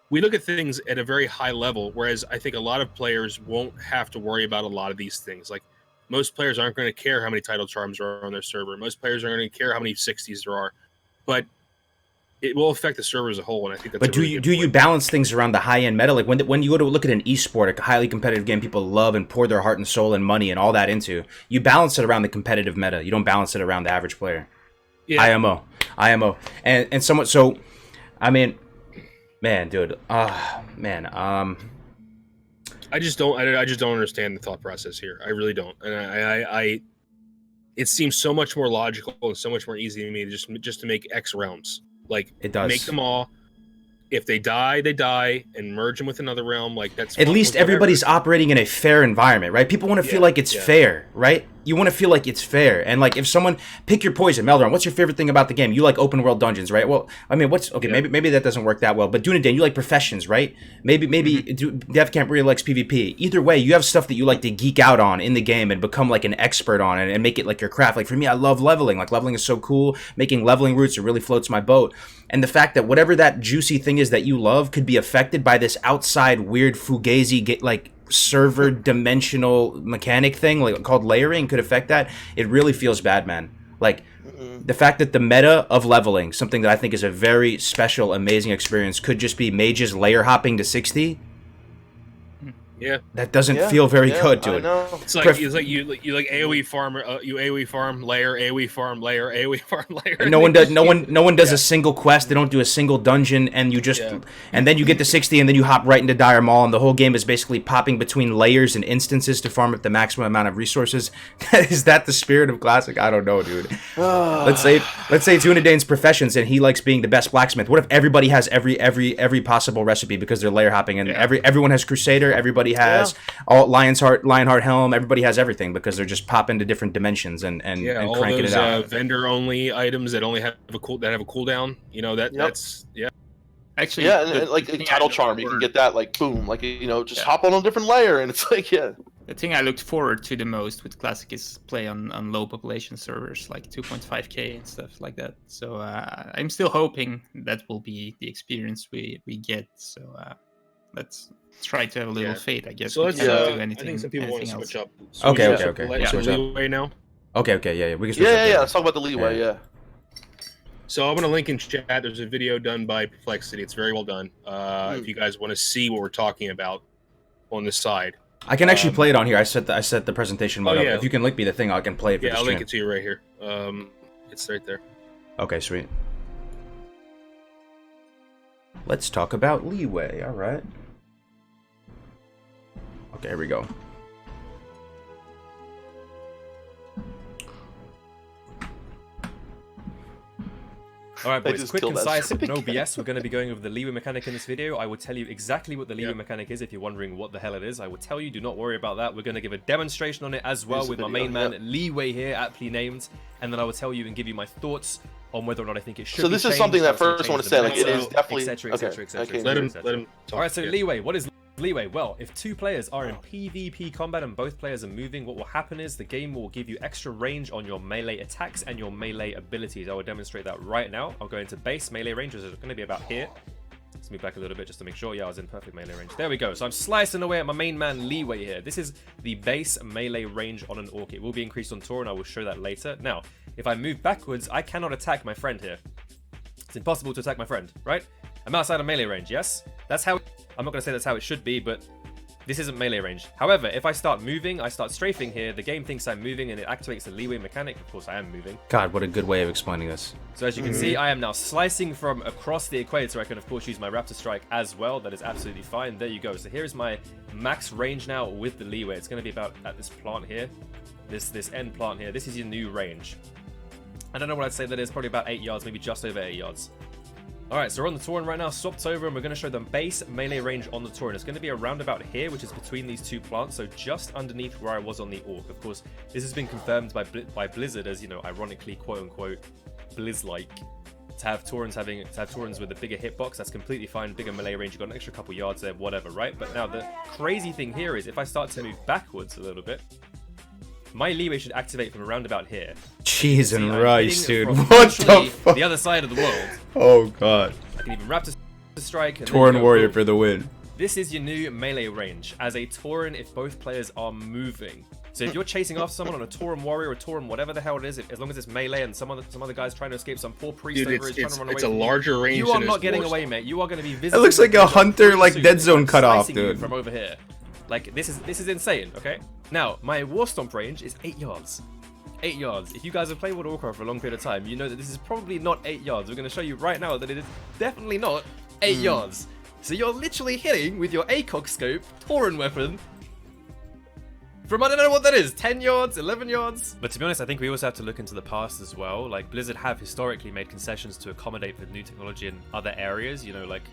S2: we look at things at a very high level, whereas I think a lot of players won't have to worry about a lot of these things. Like most players aren't going to care how many title charms are on their server. Most players aren't going to care how many 60s there are, but it will affect the server as a whole, and I think that's. But
S1: do you balance things around the high end meta? Like when you go to look at an esport, a highly competitive game, people love and pour their heart and soul and money and all that into. You balance it around the competitive meta. You don't balance it around the average player. Yeah. IMO, and somewhat. So, I mean, man, dude, man,
S2: I just don't understand the thought process here. I really don't, and I it seems so much more logical and so much more easy to me just to make X realms. Like,
S1: it does.
S2: Make them all. If they die, they die, and merge them with another realm. Like, that's
S1: at least everybody's operating in a fair environment, right? People want to feel like it's fair, right? You want to feel like it's fair. And like, if someone pick your poison, Meldron, what's your favorite thing about the game? You like open world dungeons, right? Well, I mean, maybe that doesn't work that well. But Dunedain, you like professions, right? Maybe Dev Camp really likes PvP. Either way, you have stuff that you like to geek out on in the game and become like an expert on it and make it like your craft. Like for me, I love leveling. Like leveling is so cool. Making leveling routes, it really floats my boat. And the fact that whatever that juicy thing is that you love could be affected by this outside weird fugazi like server dimensional mechanic thing like called layering could affect that. It really feels bad, man. Like the fact that the meta of leveling, something that I think is a very special, amazing experience, could just be mages layer hopping to 60.
S2: Yeah,
S1: that doesn't feel very good, dude.
S2: It's like you AOE farm, you AOE farm layer, AOE farm layer, AOE farm layer.
S1: And no one does a single quest. They don't do a single dungeon, and you just and then you get to 60, and then you hop right into Dire Maul, and the whole game is basically popping between layers and instances to farm up the maximum amount of resources. Is that the spirit of Classic? I don't know, dude. let's say Dunedain's professions, and he likes being the best blacksmith. What if everybody has every possible recipe because they're layer hopping, and everyone has Crusader, everybody has all Lionheart Helm. Everybody has everything because they're just pop into different dimensions and cranking it out.
S2: Vendor only items that only have a cooldown. That's
S3: actually
S4: and like title charm, you can get that like boom, like just hop on a different layer, and it's like
S3: The thing I looked forward to the most with Classic is play on low population servers like 2.5k and stuff like that. So I'm still hoping that will be the experience we get. So let's try to have a little faith, I guess.
S2: So let's
S3: do anything.
S2: I think some people want to switch up.
S1: So okay.
S2: Switch leeway now.
S1: Okay, yeah. We can switch
S4: up. Let's talk about the leeway. Yeah.
S2: So I'm gonna link in chat. There's a video done by Perplexity. It's very well done. If you guys want to see what we're talking about on this side,
S1: I can actually play it on here. I set the presentation mode up. If you can link me the thing, I can play it.
S2: I'll link it to you right here. It's right there.
S1: Okay, sweet. Let's talk about leeway. All right. Okay, here we go.
S6: Alright boys, quick, concise, no BS. We're going to be going over the leeway mechanic in this video. I will tell you exactly what the leeway mechanic is if you're wondering what the hell it is. I will tell you, do not worry about that. We're going to give a demonstration on it as well with my main man, Leeway here, aptly named. And then I will tell you and give you my thoughts on whether or not I think it should be
S4: this is something that first I want to say, like, it is definitely...
S6: etc. Let him talk. Alright, so Leeway, what is... Leeway, well, if two players are in PvP combat and both players are moving, what will happen is the game will give you extra range on your melee attacks and your melee abilities. I will demonstrate that right now. I'll go into base melee range, which is going to be about here. Let's move back a little bit just to make sure. Yeah, I was in perfect melee range. There we go. So I'm slicing away at my main man Leeway here. This is the base melee range on an Orc. It will be increased on Tor, and I will show that later. Now, if I move backwards, I cannot attack my friend here. It's impossible to attack my friend, right? I'm outside of melee range, yes? That's how... I'm not going to say that's how it should be, but this isn't melee range. However, if I start moving, I start strafing here, the game thinks I'm moving and it activates the leeway mechanic. Of course, I am moving.
S1: God, what a good way of explaining this.
S6: So as you can see, I am now slicing from across the equator. I can, of course, use my Raptor Strike as well. That is absolutely fine. There you go. So here is my max range now with the leeway. It's going to be about at this plant here. This end plant here. This is your new range. I don't know what I'd say that is. Probably about 8 yards, maybe just over 8 yards. Alright, so we're on the Tauren right now, swapped over, and we're going to show them base melee range on the Tauren. It's going to be around about here, which is between these two plants, so just underneath where I was on the Orc. Of course, this has been confirmed by Blizzard as, you know, ironically, quote-unquote, Blizz-like. To have Taurens with a bigger hitbox, that's completely fine. Bigger melee range, you've got an extra couple yards there, whatever, right? But now the crazy thing here is if I start to move backwards a little bit, my leeway should activate from around about here.
S1: Cheese and rice, dude. What the fuck?
S6: The other side of the world.
S1: Oh god.
S6: I can even Raptor Strike. And
S1: Tauren Warrior for the win.
S6: This is your new melee range as a Tauren if both players are moving. So if you're chasing off someone on a Tauren Warrior or Tauren whatever the hell it is, as long as it's melee and some other guy's trying to escape, some poor priest over is trying to run away.
S2: It's a larger range.
S6: You are not getting away, mate. You are going to be visible.
S1: It looks like a hunter like dead zone cutoff, dude.
S6: From over here. Like, this is insane, okay? Now, my War Stomp range is 8 yards. 8 yards. If you guys have played World of Warcraft for a long period of time, you know that this is probably not 8 yards. We're going to show you right now that it is definitely not 8 yards. So you're literally hitting with your ACOG scope Tauren weapon from, I don't know what that is, 10 yards, 11 yards? But to be honest, I think we also have to look into the past as well. Like, Blizzard have historically made concessions to accommodate for new technology in other areas, you know, like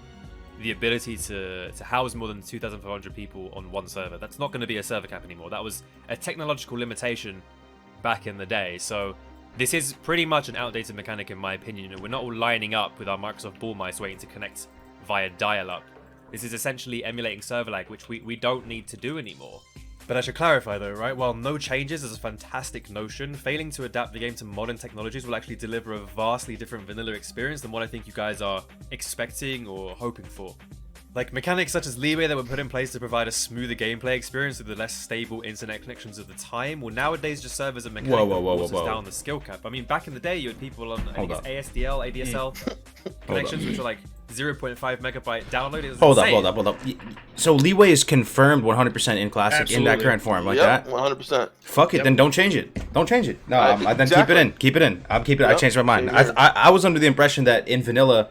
S6: the ability to house more than 2,500 people on one server. That's not going to be a server cap anymore. That was a technological limitation back in the day. So this is pretty much an outdated mechanic in my opinion. You know, we're not all lining up with our Microsoft ball mice waiting to connect via dial-up. This is essentially emulating server lag, which we don't need to do anymore. But I should clarify though, right? While no changes is a fantastic notion, failing to adapt the game to modern technologies will actually deliver a vastly different vanilla experience than what I think you guys are expecting or hoping for. Like mechanics such as leeway that were put in place to provide a smoother gameplay experience with the less stable internet connections of the time will nowadays just serve as a mechanic that forces down the skill cap. I mean, back in the day, you had people on, I think it's ASDL, ADSL connections, which were like 0.5 megabyte download. It was insane.
S1: Hold up. So leeway is confirmed 100% in classic. Absolutely. In that current form, like that?
S4: 100%.
S1: Fuck it, then don't change it. Don't change it. No, then keep it in. Keep it in. I'm keeping it. I changed my mind. I was under the impression that in vanilla,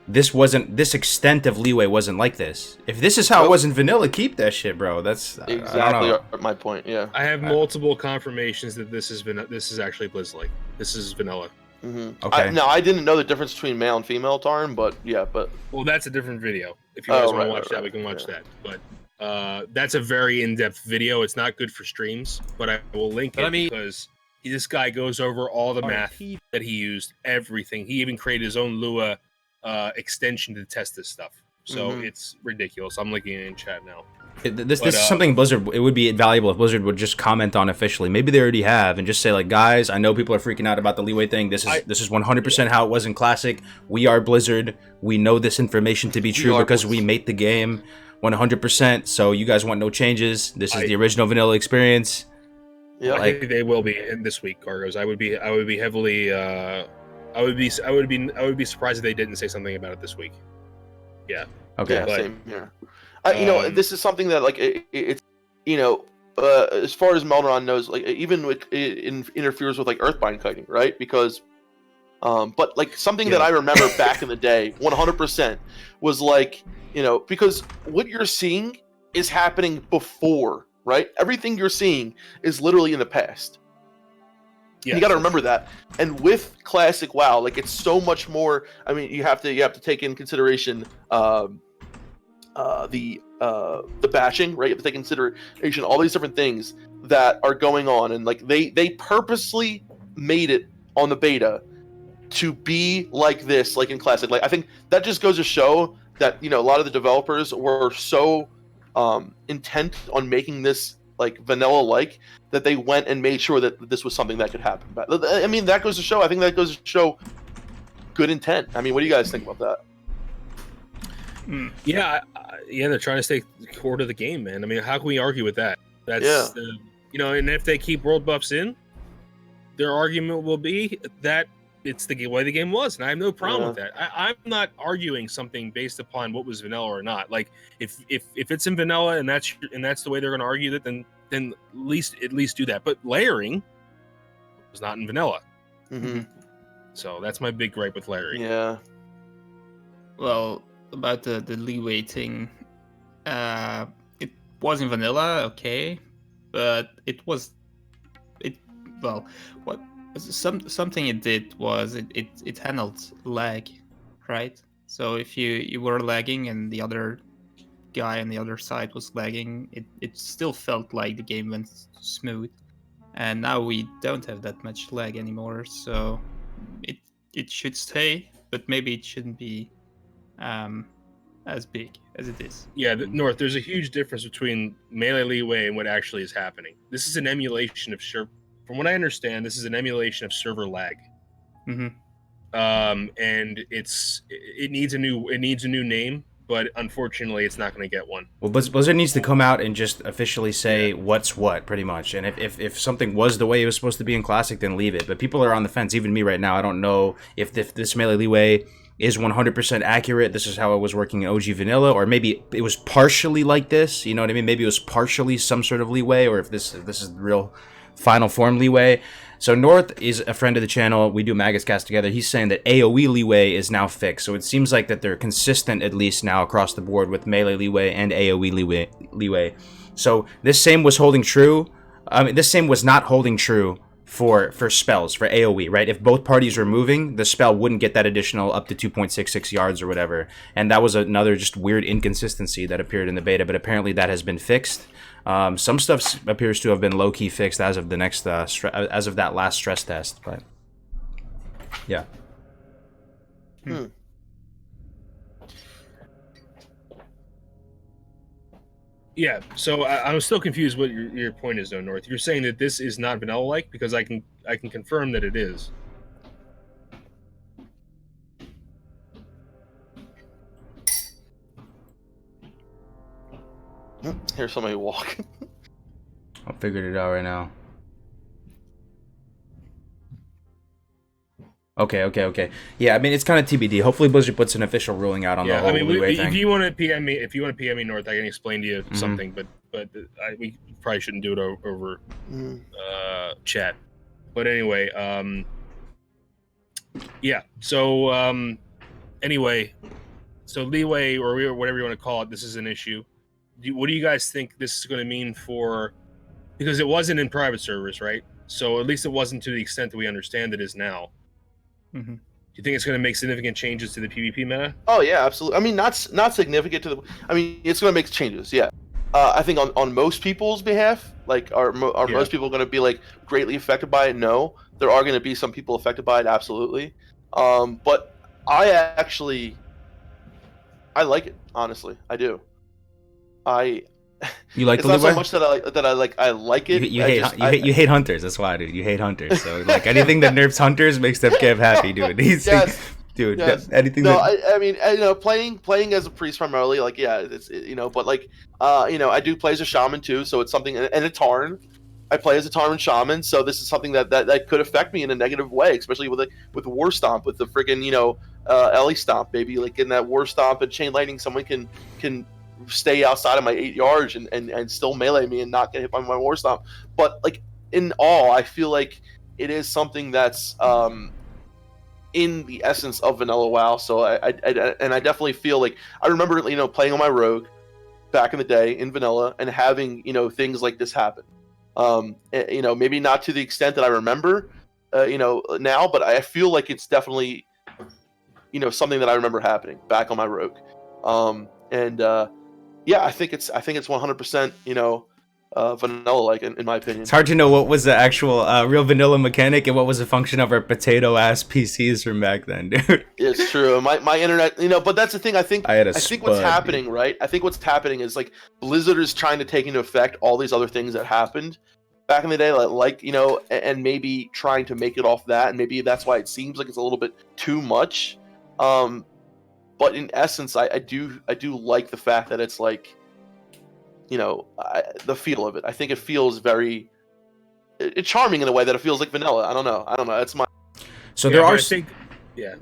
S1: this extent of leeway wasn't like this. If this is how it was in vanilla, keep that shit, bro. That's
S4: exactly my point. Yeah.
S2: I have multiple confirmations that this is actually Blizz-like. This is vanilla.
S1: Okay.
S4: Now I didn't know the difference between male and female Tauren, but
S2: well, that's a different video. If you guys want to watch that, we can watch that. But that's a very in-depth video. It's not good for streams, but I will link it because this guy goes over all the math that he used, everything. He even created his own Lua extension to test this stuff. So it's ridiculous. I'm linking it in chat now.
S1: This is something Blizzard, it would be valuable if Blizzard would just comment on officially. Maybe they already have, and just say like, guys, I know people are freaking out about the leeway thing. This is 100% how it was in classic. We are Blizzard. We know this information to be true because we made the game 100%. So you guys want no changes. This is the original vanilla experience.
S4: Yeah,
S2: I think they will be in this week, Cargos. I would be heavily I would be surprised if they didn't say something about it this week. Yeah.
S1: Okay.
S4: Yeah, same here. You know, this is something that like it's as far as Melderon knows, like even it interferes with like Earthbind kiting, right? Because, but like something that I remember back in the day, 100% was like because what you're seeing is happening before, right? Everything you're seeing is literally in the past. Yeah, you got to remember that. And with classic WoW, like it's so much more. I mean, you have to take in consideration the bashing, right? You have to take in consideration all these different things that are going on, and like they purposely made it on the beta to be like this, like in classic. Like I think that just goes to show that a lot of the developers were so intent on making this like vanilla-like, that they went and made sure that this was something that could happen. But I mean, that goes to show. I think that goes to show good intent. I mean, what do you guys think about that?
S2: Yeah, they're trying to stay core to the game, man. I mean, how can we argue with that? That's and if they keep world buffs in, their argument will be that it's the way the game was, and I have no problem with that. I'm not arguing something based upon what was vanilla or not. Like if it's in vanilla and that's the way they're going to argue that, then at least do that. But layering was not in vanilla, so that's my big gripe with layering.
S4: Yeah.
S3: Well, about the leeway thing, it was in vanilla, okay, but something it did was it handled lag, right? So if you were lagging and the other guy on the other side was lagging, it still felt like the game went smooth. And now we don't have that much lag anymore, so it should stay, but maybe it shouldn't be as big as it is.
S2: Yeah, North, there's a huge difference between melee leeway and what actually is happening. This is an emulation of from what I understand, this is an emulation of server lag. And it needs a new name, but unfortunately, it's not going to get one.
S1: Well, Blizzard needs to come out and just officially say what's what, pretty much. And if something was the way it was supposed to be in Classic, then leave it. But people are on the fence, even me right now. I don't know if this melee leeway is 100% accurate. This is how it was working in OG Vanilla, or maybe it was partially like this. You know what I mean? Maybe it was partially some sort of leeway, or if this is the real final form leeway. So North is a friend of the channel. We do Magus Cast together. He's saying that AoE leeway is now fixed. So it seems like that they're consistent, at least now across the board, with melee leeway and AoE leeway. So this same was holding true. This same was not holding true for spells, for AoE, right? If both parties were moving, the spell wouldn't get that additional up to 2.66 yards or whatever. And that was another just weird inconsistency that appeared in the beta, but apparently that has been fixed. Some stuff appears to have been low-key fixed as of the next as of that last stress test, but yeah.
S2: Yeah, so I'm still confused what your point is, though, North. You're saying that this is not vanilla-like, because I can confirm that it is.
S4: Here's somebody walking.
S1: I figured it out right now. Okay. Yeah, I mean, it's kind of TBD. Hopefully Blizzard puts an official ruling out on the whole leeway thing.
S2: If you want to PM me, North, I can explain to you something, but we probably shouldn't do it over chat. But anyway, yeah. So anyway, so leeway or whatever you want to call it, this is an issue. What do you guys think this is going to mean for? Because it wasn't in private servers, right? So at least it wasn't to the extent that we understand it is now. Do you think it's going to make significant changes to the PvP meta?
S4: Oh yeah, absolutely. I mean, not significant to the. I mean, it's going to make changes. Yeah, I think on most people's behalf, like are most people going to be like greatly affected by it? No, there are going to be some people affected by it. Absolutely. But I like it. Honestly, I do.
S1: You like
S4: it's
S1: the
S4: not
S1: leeway?
S4: so much that I like it.
S1: You hate hunters. That's why, dude. You hate hunters. So like anything that nerfs hunters makes them Kev happy, dude. Dude. Yes. Anything.
S4: No, I mean, playing as a priest primarily, like it's but like I do play as a shaman too, so it's something, and a Tarn. I play as a Tarn shaman, so this is something that could affect me in a negative way, especially with War Stomp, with the friggin' Ellie Stomp, baby, like in that War Stomp and Chain Lightning, someone can stay outside of my 8 yards and still melee me and not get hit by my War Stomp. But like in all, I feel like it is something that's in the essence of vanilla WoW. So I definitely feel like I remember playing on my rogue back in the day in vanilla and having things like this happen. Maybe not to the extent that I remember now, but I feel like it's definitely something that I remember happening back on my rogue. Yeah, I think it's 100%, vanilla-like, in my opinion.
S1: It's hard to know what was the actual real vanilla mechanic and what was a function of our potato-ass PCs from back then, dude.
S4: It's true. My internet, but that's the thing. I think what's happening,
S1: dude.
S4: right? I think what's happening is like Blizzard is trying to take into effect all these other things that happened back in the day, and maybe trying to make it off that, and maybe that's why it seems like it's a little bit too much. But in essence, I do like the fact that it's like, the feel of it. I think it feels very it's charming in a way that it feels like vanilla. I don't know. It's my.
S1: So there are.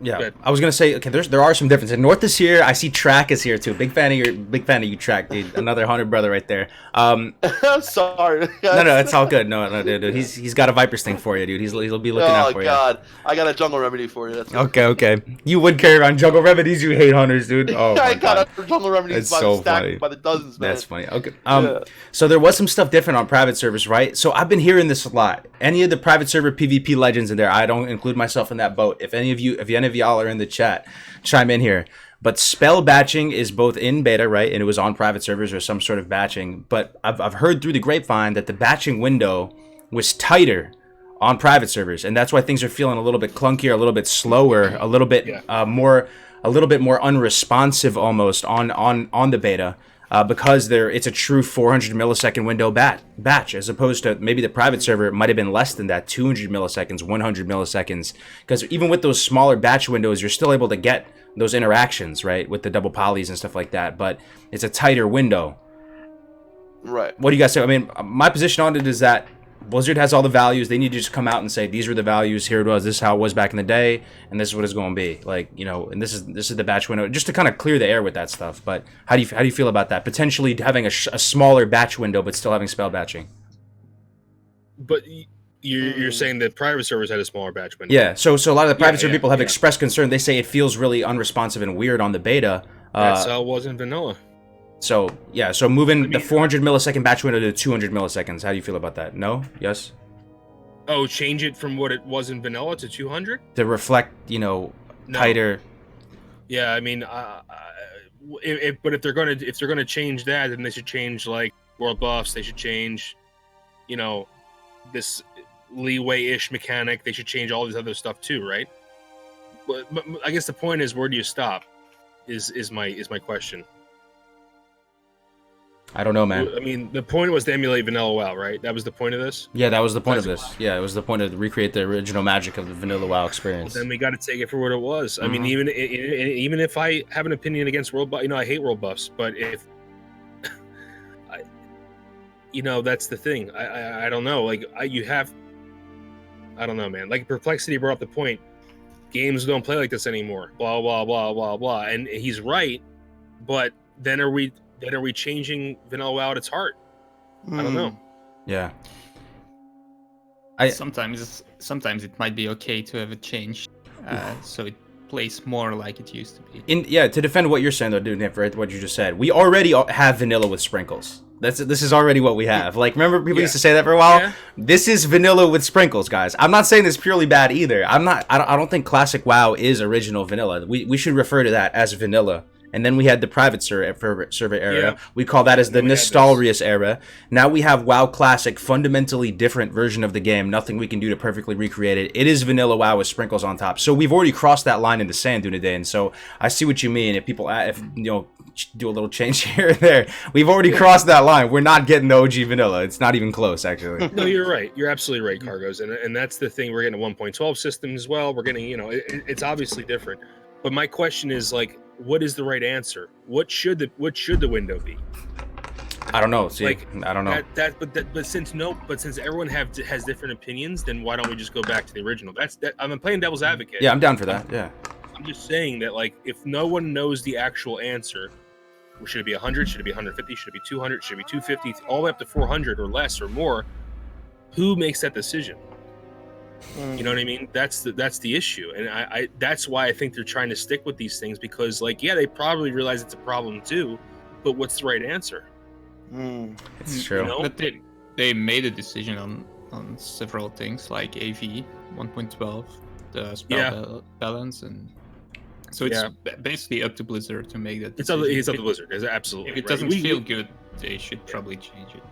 S1: Yeah. I was gonna say, okay, there are some differences. North is here. I see Track is here too. Big fan of you, Track, dude. Another Hunter brother right there.
S4: I'm sorry.
S1: No, it's all good. No, dude. He's got a Viper sting for you, dude. He'll be looking out for you.
S4: Oh God, I got a jungle remedy for you. That's
S1: okay. You would carry around jungle remedies. You hate hunters, dude. Oh
S4: I got a jungle remedies by the stack, by the dozens, man.
S1: That's funny. Okay. So there was some stuff different on private servers, right? So I've been hearing this a lot. Any of the private server PvP legends in there, I don't include myself in that boat. If any of y'all are in the chat, chime in here. But spell batching is both in beta, right? And it was on private servers or some sort of batching. But I've heard through the grapevine that the batching window was tighter on private servers, and that's why things are feeling a little bit clunkier, a little bit slower, a little bit more unresponsive almost on the beta. Because it's a true 400 millisecond window batch, as opposed to maybe the private server might have been less than that, 200 milliseconds, 100 milliseconds. Because even with those smaller batch windows, you're still able to get those interactions, right, with the double polys and stuff like that. But it's a tighter window.
S4: Right.
S1: What do you guys say? I mean, my position on it is that Blizzard has all the values. They need to just come out and say, these were the values, here it was, this is how it was back in the day, and this is what it's going to be. Like, and this is the batch window, just to kind of clear the air with that stuff. But how do you feel about that? Potentially having a smaller batch window, but still having spell batching.
S2: But you're saying that private servers had a smaller batch window.
S1: Yeah, so a lot of the private server people have expressed concern. They say it feels really unresponsive and weird on the beta.
S2: That's how it was in vanilla.
S1: So moving the 400 millisecond batch window to 200 milliseconds. How do you feel about that? No? Yes?
S2: Oh, change it from what it was in vanilla to 200?
S1: To reflect, tighter.
S2: Yeah, I mean, if they're gonna change that, then they should change like world buffs. They should change, this leeway-ish mechanic. They should change all this other stuff too, right? But I guess the point is, where do you stop? Is my question.
S1: I don't know, man.
S2: I mean, the point was to emulate vanilla WoW, right? That was the point of this?
S1: Yeah, that was the point of this. Yeah, it was the point of recreate the original magic of the vanilla WoW experience.
S2: Well, then we got to take it for what it was. I mean, even if I have an opinion against world buffs, I hate world buffs, but if that's the thing. I don't know. Like I don't know, man. Like Perplexity brought up the point. Games don't play like this anymore. Blah blah blah blah blah. And he's right, but then are we changing vanilla WoW at its heart? I don't know.
S1: Yeah.
S3: Sometimes it might be okay to have it changed, so it plays more like it used to be.
S1: To defend what you're saying though, dude, Nip, right? What you just said, we already have vanilla with sprinkles. This is already what we have. Like, remember people used to say that for a while? Yeah. This is vanilla with sprinkles, guys. I'm not saying this purely bad either. I don't think classic WoW is original vanilla. We should refer to that as vanilla. And then we had the private server era. Yeah. We call that as the Nostalrius era. Now we have WoW Classic, fundamentally different version of the game. Nothing we can do to perfectly recreate it. It is vanilla WoW with sprinkles on top. So we've already crossed that line in the sand, Dunedain. And so I see what you mean. If people, do a little change here and there, we've already crossed that line. We're not getting the OG vanilla. It's not even close, actually.
S2: No, you're right. You're absolutely right, Cargos. And that's the thing. We're getting a 1.12 system as well. We're getting, it's obviously different. But my question is like, what is the right answer? What should the window be?
S1: I don't know. See, I don't know.
S2: But since everyone has different opinions, then why don't we just go back to the original? I'm playing devil's advocate.
S1: Yeah, I'm down for that. Yeah.
S2: I'm just saying that like if no one knows the actual answer, should it be 100? Should it be 150? Should it be 200? Should it be 250? All the way up to 400 or less or more? Who makes that decision? You know what I mean? That's the issue, and I that's why I think they're trying to stick with these things because, like, yeah, they probably realize it's a problem too, but what's the right answer?
S1: It's true.
S3: But they made a decision on several things like AV 1.12, the spell balance, and so it's basically up to Blizzard to make that decision.
S2: It's up to Blizzard. Absolutely.
S3: If it doesn't feel good, they should probably change it.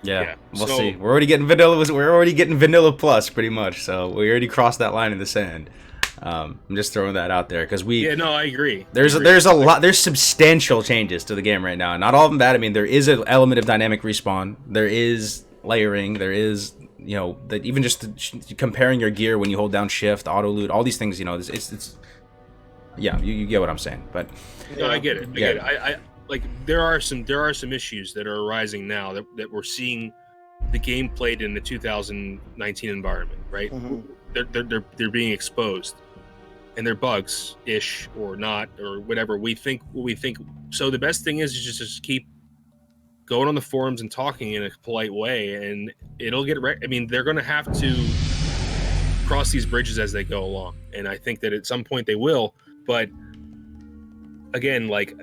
S1: Yeah, we'll see. We're already getting vanilla. We're already getting vanilla plus pretty much. So we already crossed that line in the sand. I'm just throwing that out there because we.
S2: Yeah, no, I agree.
S1: There's a lot. There's substantial changes to the game right now. Not all of them bad. I mean, there is an element of dynamic respawn. There is layering. There is, you know, that even just comparing your gear when you hold down shift, auto loot, all these things. You know, it's yeah, you get what I'm saying. But
S2: no, I get it. I get it. I like there are some issues that are arising now that we're seeing the game played in the 2019 environment, right? Mm-hmm. They're being exposed, and they're bugs ish or not or whatever we think. So the best thing is just keep going on the forums and talking in a polite way, and it'll get I mean, they're going to have to cross these bridges as they go along, and I think that at some point they will. But again, like,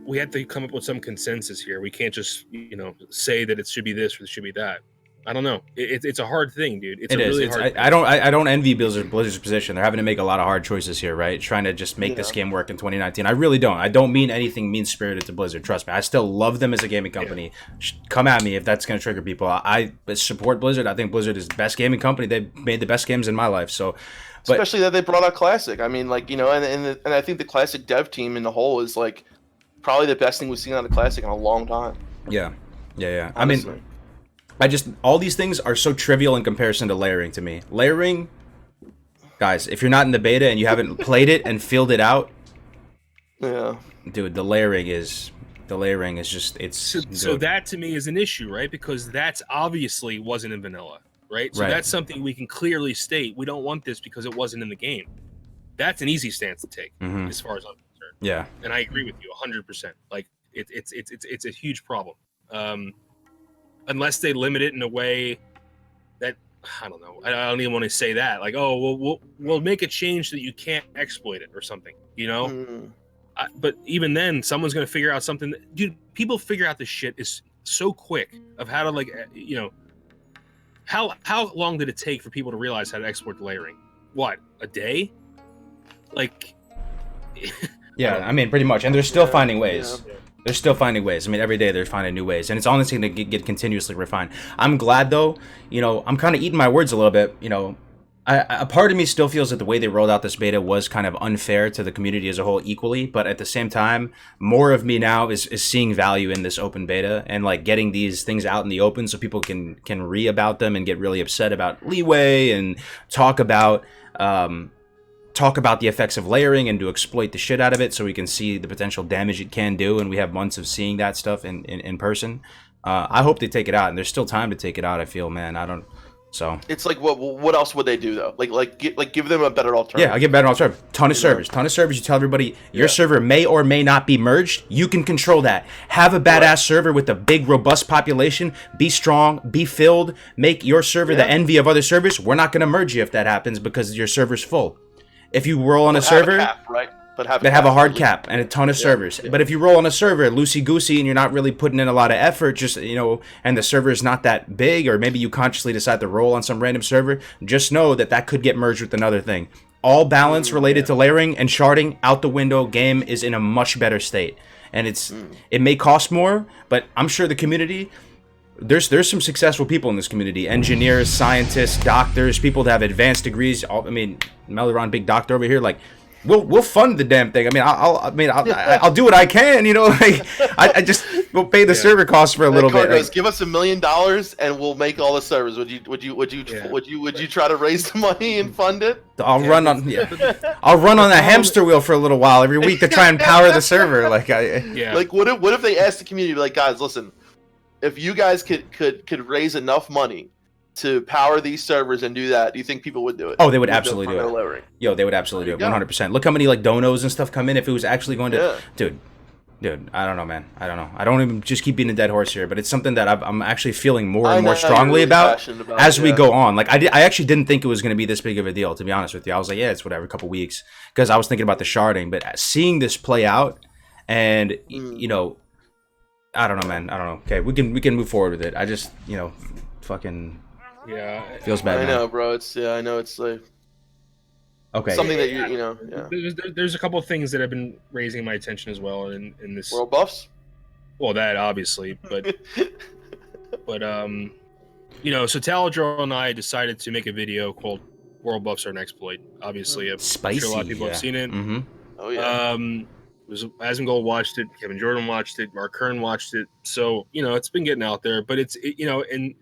S2: we have to come up with some consensus here. We can't just, you know, say that it should be this or it should be that. I don't know. It's a hard thing, dude. It's really hard.
S1: I don't envy Blizzard's position. They're having to make a lot of hard choices here, right? Trying to just make this game work in 2019. I really don't. I don't mean anything mean-spirited to Blizzard. Trust me. I still love them as a gaming company. Yeah. Come at me if that's going to trigger people. I support Blizzard. I think Blizzard is the best gaming company. They've made the best games in my life. So,
S4: especially that they brought out Classic. I mean, like, you know, and I think the Classic dev team in the whole is like probably the best thing we've seen on the Classic in a long time.
S1: Yeah. I mean, all these things are so trivial in comparison to layering to me. Layering, guys, if you're not in the beta and you haven't played it and filled it out,
S4: yeah,
S1: dude, the layering is just, it's
S2: so that to me is an issue, right? Because that's obviously wasn't in vanilla, right? So that's something we can clearly state. We don't want this because it wasn't in the game. That's an easy stance to take, as far as I'm concerned.
S1: Yeah,
S2: and I agree with you 100%. Like it's a huge problem. Unless they limit it in a way that, I don't know, I don't even want to say that. Like, oh, we'll make a change so that you can't exploit it or something, you know? But even then, someone's going to figure out something. Dude, people figure out this shit is so quick of how to, like, you know, how long did it take for people to realize how to export the layering? What, a day? Like...
S1: yeah, I mean, pretty much. And they're still finding ways. Yeah. They're still finding ways. I mean, every day they're finding new ways, and it's honestly going to get continuously refined. I'm glad, though. You know, I'm kind of eating my words a little bit. You know, a part of me still feels that the way they rolled out this beta was kind of unfair to the community as a whole equally, but at the same time, more of me now is seeing value in this open beta and, like, getting these things out in the open so people can read about them and get really upset about leeway and talk about the effects of layering and to exploit the shit out of it so we can see the potential damage it can do, and we have months of seeing that stuff in person. I hope they take it out, and there's still time to take it out, I feel, man. I don't... So... It's
S4: like, what else would they do, though? Like give them a better alternative.
S1: Yeah, I'll give a better alternative. Ton of servers. You tell everybody, your server may or may not be merged. You can control that. Have a badass server with a big, robust population. Be strong. Be filled. Make your server the envy of other servers. We're not going to merge you if that happens because your server's full. If you roll on a server,
S4: but
S1: have a hard cap and a ton of servers. Yeah. But if you roll on a server loosey-goosey and you're not really putting in a lot of effort, just, you know, and the server is not that big, or maybe you consciously decide to roll on some random server, just know that could get merged with another thing. All balance related to layering and sharding out the window. Game is in a much better state, and it may cost more, but I'm sure the community. There's some successful people in this community: engineers, scientists, doctors, people that have advanced degrees. I mean, Meliron, big doctor over here. Like, we'll fund the damn thing. I mean, I'll do what I can. You know, like we'll pay the server costs for a little bit.
S4: Goes, give us $1 million and we'll make all the servers. Would you try to raise the money and fund it?
S1: I'll run on a hamster wheel for a little while every week to try and power the server. Like
S4: like what if they asked the community, like, guys, listen. If you guys could raise enough money to power these servers and do that, do you think people would do it?
S1: Oh, they would absolutely do it. Yo, they would absolutely do it. 100%. Look how many, like, donos and stuff come in if it was actually going to... Dude, I don't know, man. I don't know. I don't even just keep beating a dead horse here, but it's something that I'm actually feeling more and more strongly about as we go on. Like, I actually didn't think it was going to be this big of a deal, to be honest with you. I was like, yeah, it's whatever, a couple weeks, because I was thinking about the sharding. But seeing this play out and, you know... I don't know, man. I don't know. Okay, we can move forward with it. I just, you know, fucking feels bad.
S4: I know, bro. I know it's like something that you know.
S2: There's a couple of things that have been raising my attention as well in this
S4: world buffs.
S2: Well, that obviously, but you know, so Taladro and I decided to make a video called "World Buffs Are an Exploit." Obviously, I'm
S1: Spicy,
S2: sure a lot of people have seen it.
S1: Mm-hmm.
S4: Oh yeah.
S2: It was Asmongold watched it, Kevin Jordan watched it, Mark Kern watched it. So you know, it's been getting out there, but you know, and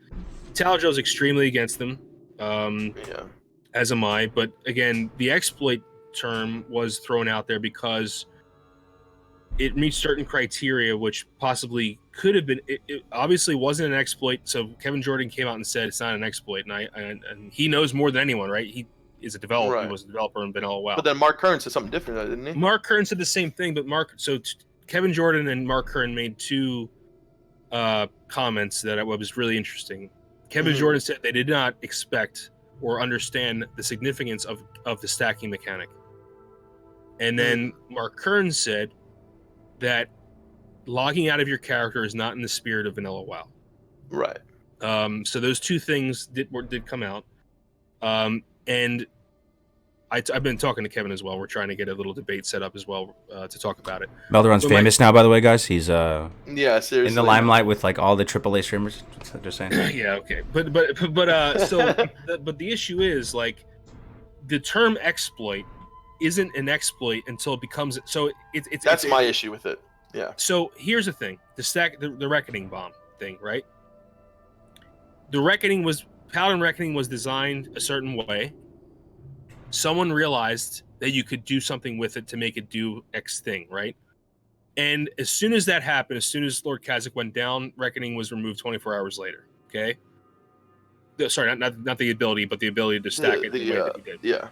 S2: Taladro's extremely against them.
S4: Yeah.
S2: As am I. But again, the exploit term was thrown out there because it meets certain criteria, which possibly could have been. It obviously wasn't an exploit. So Kevin Jordan came out and said it's not an exploit, and he knows more than anyone, right? He is a developer.
S4: Right.
S2: He was a developer in vanilla WoW.
S4: But then Mark Kern said something different, didn't he?
S2: Mark Kern said the same thing, but Kevin Jordan and Mark Kern made two comments that was really interesting. Kevin Jordan said they did not expect or understand the significance of the stacking mechanic. And then Mark Kern said that logging out of your character is not in the spirit of vanilla WoW.
S4: Right.
S2: So those two things did come out. And I've been talking to Kevin as well. We're trying to get a little debate set up as well to talk about it.
S1: Meldoron's famous now, by the way, guys. He's
S4: seriously
S1: in the limelight with like all the AAA streamers. Just saying.
S2: Yeah, okay, but the issue is like the term exploit isn't an exploit until it becomes so. That's
S4: my issue with it. Yeah.
S2: So here's the thing: the Reckoning bomb thing, right? Paladin Reckoning was designed a certain way. Someone realized that you could do something with it to make it do X thing, right? And as soon as that happened, as soon as Lord Kazakh went down, Reckoning was removed 24 hours later. Okay. Sorry, not the ability, but the ability to stack it the way that he did.
S4: Yeah.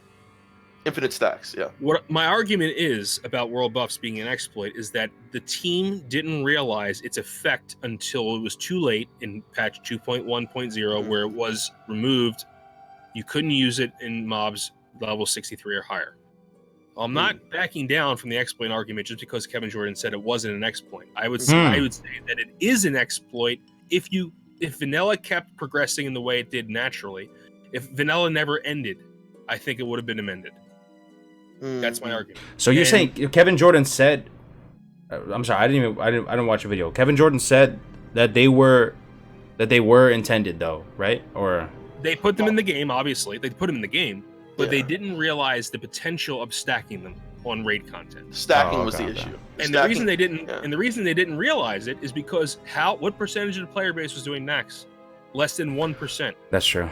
S4: Infinite stacks, yeah.
S2: What my argument is about World Buffs being an exploit is that the team didn't realize its effect until it was too late in patch 2.1.0, where it was removed. You couldn't use it in mobs level 63 or higher. I'm not backing down from the exploit argument just because Kevin Jordan said it wasn't an exploit. I would say that it is an exploit if vanilla kept progressing in the way it did naturally. If vanilla never ended, I think it would have been amended. That's my argument.
S1: So you're saying Kevin Jordan said? I'm sorry, I didn't watch a video. Kevin Jordan said that they were intended though, right? Or
S2: they put them in the game. Obviously, they put them in the game. But they didn't realize the potential of stacking them on raid content.
S4: Stacking was the issue.
S2: And the reason they didn't realize it is because what percentage of the player base was doing Nax? Less than 1%.
S1: That's true.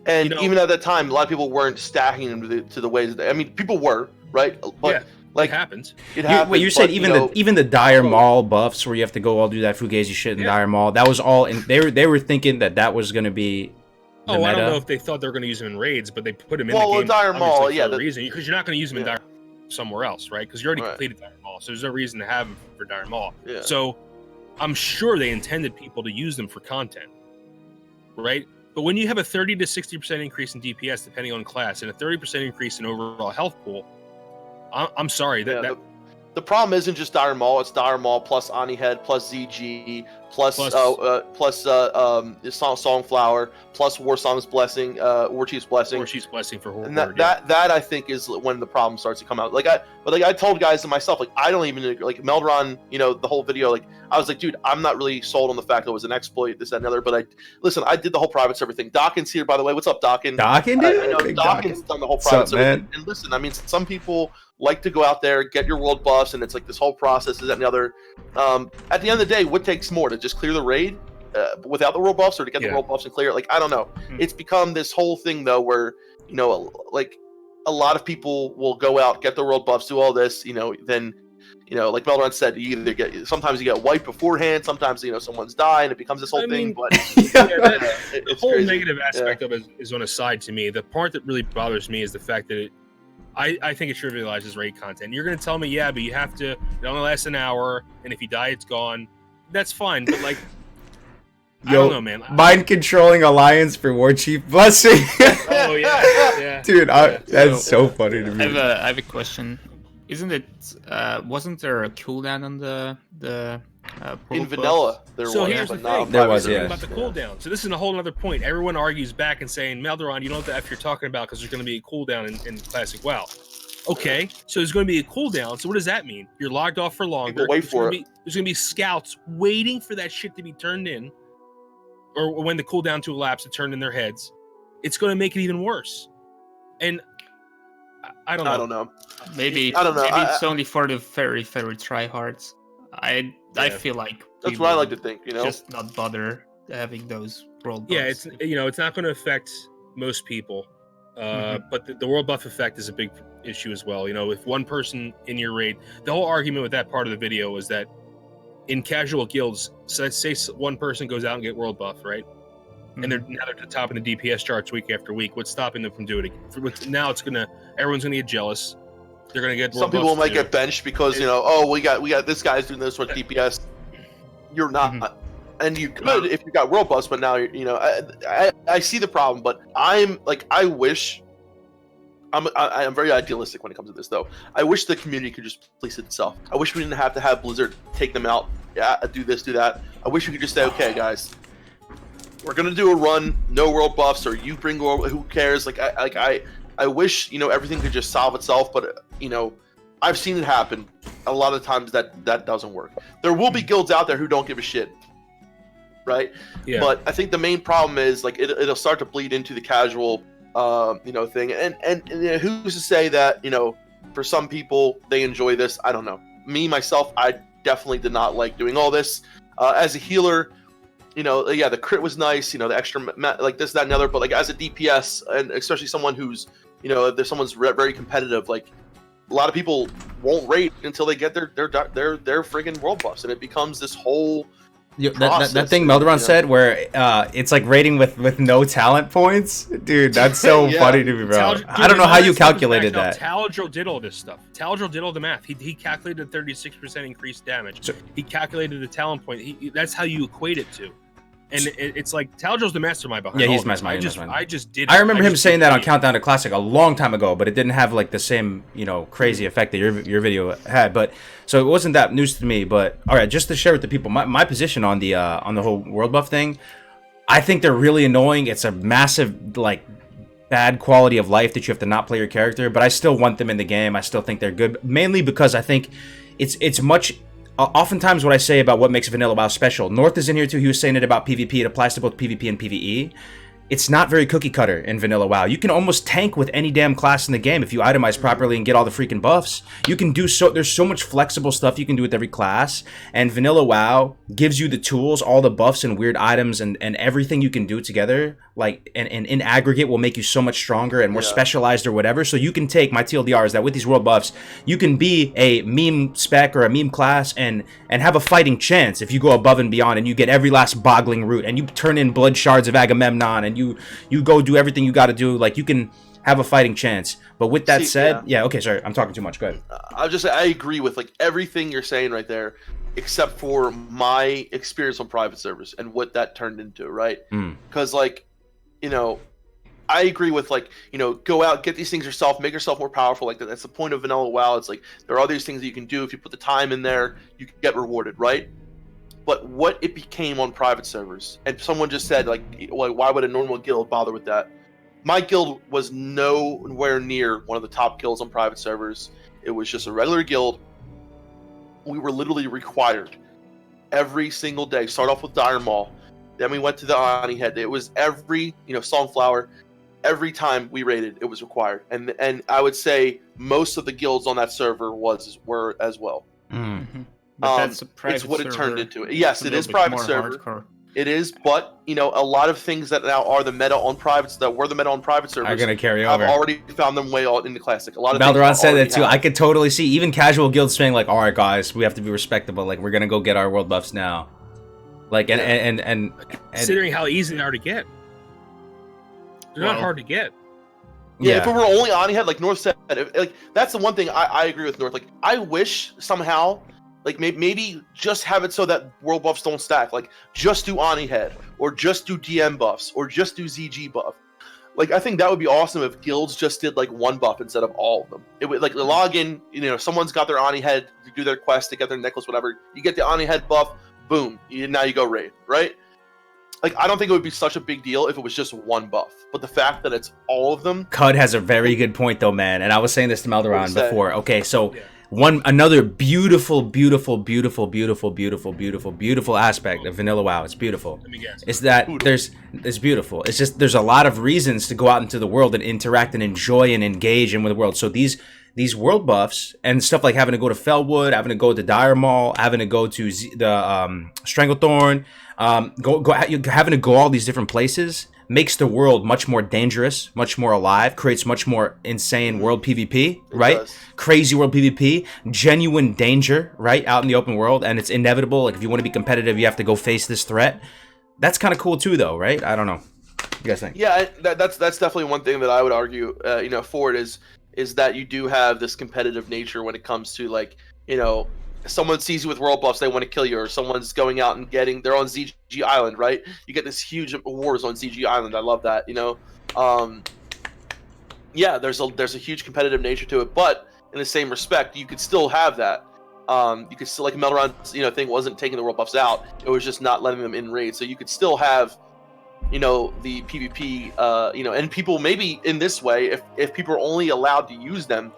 S4: And even at that time, a lot of people weren't stacking them to the ways that I mean, people were, right? But
S2: like it happens.
S1: Wait, you said even the Dire Maul buffs where you have to go all do that Fugazi shit in Dire Maul. That was all in they were thinking that was going to be
S2: I don't know if they thought they were going to use them in raids, but they put them in the game
S4: Dire Maul,
S2: for a reason. Because you're not going to use them in Dire somewhere else, right? Because you already completed Dire Maul, so there's no reason to have them for Dire Maul.
S4: Yeah.
S2: So I'm sure they intended people to use them for content, right? But when you have a 30 to 60% increase in DPS depending on class and a 30% increase in overall health pool, I'm sorry
S4: the problem isn't just Dire Maul. It's Dire Maul plus Ani Head plus ZG plus Songflower plus Warsong's Blessing, Warchief's Blessing.
S2: Warchief's Blessing for Horde.
S4: And that I think is when the problem starts to come out. I told guys and myself, like I don't even like Meldoron. The whole video. Like I was like, dude, I'm not really sold on the fact that it was an exploit, this, that, and other. But I did the whole private server thing. Dawkins here, by the way. What's up, Dawkins?
S1: Dawkins, dude.
S4: I know Dawkins done the whole private server. And listen, I mean, some people like to go out there, get your world buffs, and it's like this whole process, is that and the other. At the end of the day, what takes more, to just clear the raid without the world buffs, or to get the world buffs and clear it? Like, I don't know. It's become this whole thing, though, where, like, a lot of people will go out, get the world buffs, do all this, then, like Meldoron said, sometimes you get wiped beforehand, sometimes, someone's dying, it becomes this whole thing, but...
S2: the whole crazy. Negative aspect of it is on a side to me. The part that really bothers me is the fact that I think it trivializes raid content. You're going to tell me, but you have to, it only lasts an hour, and if you die, it's gone. That's fine, but like, I don't know, man.
S1: Mind controlling alliance for Warchief Blessing.
S2: Oh, yeah.
S1: Dude, that's so funny to me.
S3: I have a question. Isn't it, wasn't there a cooldown on the
S4: in vanilla,
S2: here's the thing.
S1: There was,
S2: about the cooldown. So this is a whole other point. Everyone argues back and saying, Meldoron, you know what the F you're talking about because there's going to be a cooldown in Classic WoW. Okay, so there's going to be a cooldown. So what does that mean? You're logged off for longer.
S4: Wait for it.
S2: There's going to be scouts waiting for that shit to be turned in, or when the cooldown to elapse to turn in their heads. It's going to make it even worse. And I don't know.
S3: Maybe
S4: I don't know.
S3: Maybe it's only for the very, very tryhards. I feel like
S4: that's what I like to think.
S3: Just not bother having those world buffs.
S2: Yeah, it's not going to affect most people. But the world buff effect is a big issue as well. If one person in your raid, the whole argument with that part of the video was that in casual guilds, so let's say one person goes out and get world buff, right? And they're at the top of the DPS charts week after week. What's stopping them from doing it? Now everyone's gonna get jealous. They're gonna get
S4: some people might get benched because we got this guy's doing this with DPS. You're not. And you could if you got world buffs, but now I see the problem. But I wish I'm very idealistic when it comes to this, though. I wish the community could just police it itself. I wish we didn't have to have Blizzard take them out. Yeah, do this, do that. I wish we could just say, okay, guys, we're gonna do a run, no world buffs, or you bring world. Who cares? I wish everything could just solve itself, but I've seen it happen a lot of times that doesn't work. There will be guilds out there who don't give a shit. Right, yeah. But I think the main problem is it'll start to bleed into the casual, thing. And who's to say that for some people they enjoy this? I don't know. Me myself, I definitely did not like doing all this. As a healer, the crit was nice. The extra like this, that, and the other. But as a DPS, and especially someone who's if there's someone's very competitive, a lot of people won't raid until they get their friggin' world buffs, and it becomes this whole.
S1: That thing Melderon said where it's like rating with no talent points, dude. That's so funny to me, bro. I don't know how you calculated that.
S2: Taladro did all this stuff. Taladro did all the math. He calculated 36% increased damage. He calculated the talent point. That's how you equate it to. And it's like Taladro's the mastermind behind.
S1: Yeah, he's mastermind.
S2: I just did.
S1: I remember him saying that on Countdown to Classic a long time ago, but it didn't have the same crazy effect that your video had. But so it wasn't that news to me. But all right, just to share with the people my position on the whole world buff thing. I think they're really annoying. It's a massive bad quality of life that you have to not play your character. But I still want them in the game. I still think they're good, mainly because I think it's much. Oftentimes what I say about what makes Vanilla WoW special, North is in here too, he was saying it about PvP, it applies to both PvP and PvE. It's not very cookie cutter in Vanilla WoW. You can almost tank with any damn class in the game if you itemize properly and get all the freaking buffs. You can do there's so much flexible stuff you can do with every class, and Vanilla WoW gives you the tools, all the buffs and weird items and everything you can do together, and in aggregate will make you so much stronger and more specialized or whatever. So you can take, my TLDR is that with these world buffs, you can be a meme spec or a meme class and have a fighting chance if you go above and beyond and you get every last boggling root and you turn in blood shards of Agamemnon and you go do everything you got to do. You can have a fighting chance. But with that said, okay, sorry, I'm talking too much. Go ahead.
S4: I agree with everything you're saying right there, except for my experience on private servers and what that turned into, right? Because I agree with go out, get these things yourself, make yourself more powerful. That's the point of Vanilla WoW. It's there are these things that you can do if you put the time in there, you can get rewarded, right? But what it became on private servers, and someone just said why would a normal guild bother with that? My guild was nowhere near one of the top guilds on private servers. It was just a regular guild. We were literally required every single day. Start off with Dire Maul, then we went to the Ani Head. It was every Sunflower. Every time we raided, it was required, and I would say most of the guilds on that server were as well.
S3: Mm-hmm. But that's a private
S4: it's what
S3: server.
S4: It turned into. Yes, it is private server.
S3: Hardcore.
S4: It is, but a lot of things that now are the meta on privates that were the meta on private servers
S1: are going to carry over.
S4: I've already found them way out in the classic. A lot of
S1: Balderon said that too. I could totally see even casual guilds saying all right, guys, we have to be respectable. We're going to go get our world buffs now. And
S2: considering how easy they are to get, they're not hard to get.
S4: Yeah, if it were only Ani Head, North said, that's the one thing I agree with North. I wish somehow. Maybe just have it so that world buffs don't stack. Just do Ani Head, or just do DM buffs, or just do ZG buff. I think that would be awesome if guilds just did one buff instead of all of them. It would the login. Someone's got their Ani Head to do their quest to get their necklace, whatever. You get the Ani Head buff, boom. Now you go raid, right? like I don't think it would be such a big deal if it was just one buff. But the fact that it's all of them.
S1: Cud has a very good point though, man. And I was saying this to Maldoron before. Okay, so another beautiful aspect of Vanilla WoW. It's beautiful. It's that it's beautiful. It's just there's a lot of reasons to go out into the world and interact and enjoy and engage in with the world. So these world buffs and stuff like having to go to Felwood, having to go to Dire Maul, having to go to the Stranglethorn, having to go all these different places makes the world much more dangerous, much more alive, creates much more insane world PvP, right? Crazy world PvP, genuine danger, right? Out in the open world, and it's inevitable. Like if you want to be competitive, you have to go face this threat. That's kind of cool too, though, right? I don't know. What you guys think?
S4: Yeah, that's definitely one thing that I would argue, for it is that you do have this competitive nature when it comes to like, someone sees you with world buffs, they want to kill you, or someone's going out and they're on ZG Island, right? You get this huge wars on ZG Island. I love that, Yeah, there's a huge competitive nature to it, but in the same respect, you could still have that. You could still, like Meldoron's, thing wasn't taking the world buffs out; it was just not letting them in raid. So you could still have, the PvP, and people maybe in this way, if people are only allowed to use them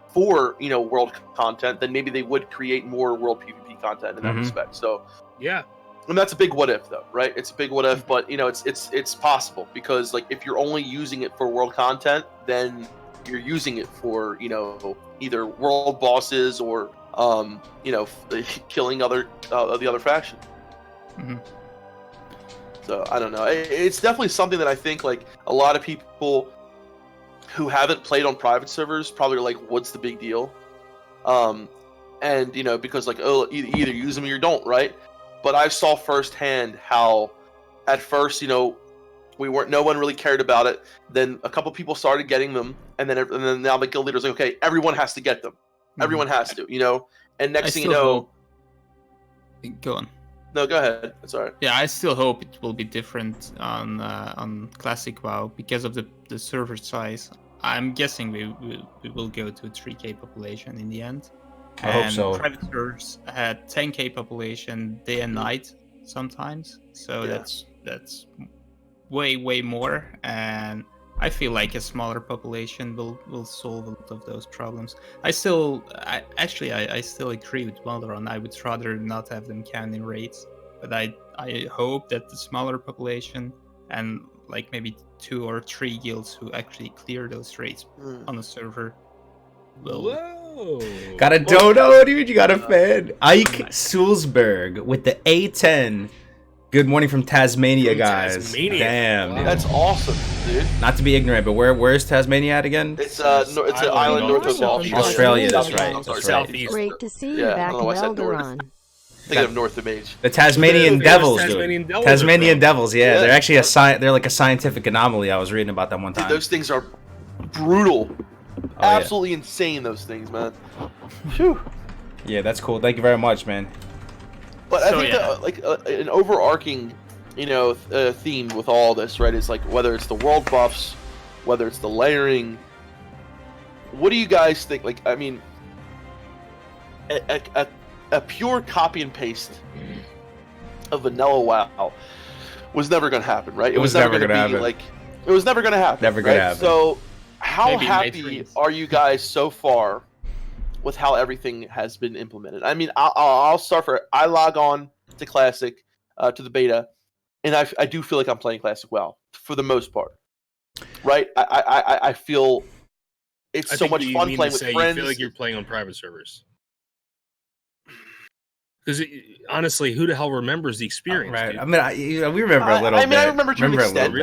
S4: for world content, then maybe they would create more world PvP content in that respect. So
S2: yeah,
S4: and that's a big what if though, right? It's a big what if, but it's possible because like if you're only using it for world content, then you're using it for either world bosses or killing the other faction. So I don't know. It's definitely something that I think like a lot of people who haven't played on private servers probably are like, what's the big deal? And because like, oh, either use them or you don't, right? But I saw firsthand how at first, no one really cared about it. Then a couple people started getting them, and then now the guild leader's like, okay, everyone has to get them. Everyone has to, and next thing you know,
S3: go on.
S4: No, go ahead. It's all right.
S3: Yeah, I still hope it will be different on Classic WoW because of the server size. I'm guessing we will go to a 3K population in the end.
S1: I hope so.
S3: Private servers had 10K population day and night sometimes, so that's way more. And I feel like a smaller population will solve a lot of those problems. I still agree with Maldoron. I would rather not have them count in raids, but I hope that the smaller population and like maybe 2 or 3 guilds who actually clear those raids on a server will.
S2: Whoa!
S1: Got a dodo, dude. You got a fan. Ike Sulzberg with the A10. Good morning from Tasmania, guys.
S2: Tasmania.
S1: Damn,
S2: wow.
S4: That's awesome, dude.
S1: Not to be ignorant, but where's Tasmania at again?
S4: It's an island north of
S1: Australia. That's right.
S2: Southeast.
S5: Great to see you back in Eldoron.
S4: Thinking of North of Mage.
S1: The Tasmanian Devils, dude. Tasmanian Devils, yeah. They're actually they're like a scientific anomaly. I was reading about them one time.
S4: Dude, those things are brutal. Absolutely insane, those things, man. Phew.
S1: Yeah, that's cool. Thank you very much, man.
S4: But I think that, an overarching, theme with all this, right, is like whether it's the world buffs, whether it's the layering. What do you guys think? Like, I mean, a pure copy and paste of vanilla WoW was never going to happen, right? It was never going to happen. It was never going to happen.
S1: Never going to happen.
S4: So, how happy are you guys so far with how everything has been implemented? I mean, I'll start I log on to Classic, to the beta, and I do feel like I'm playing Classic WoW for the most part, right? I feel it's so much fun playing with friends.
S2: You feel like you're playing on private servers. Because honestly, who the hell remembers the experience?
S1: Right.
S2: Dude?
S1: I mean, we remember a little bit.
S4: I remember to an extent.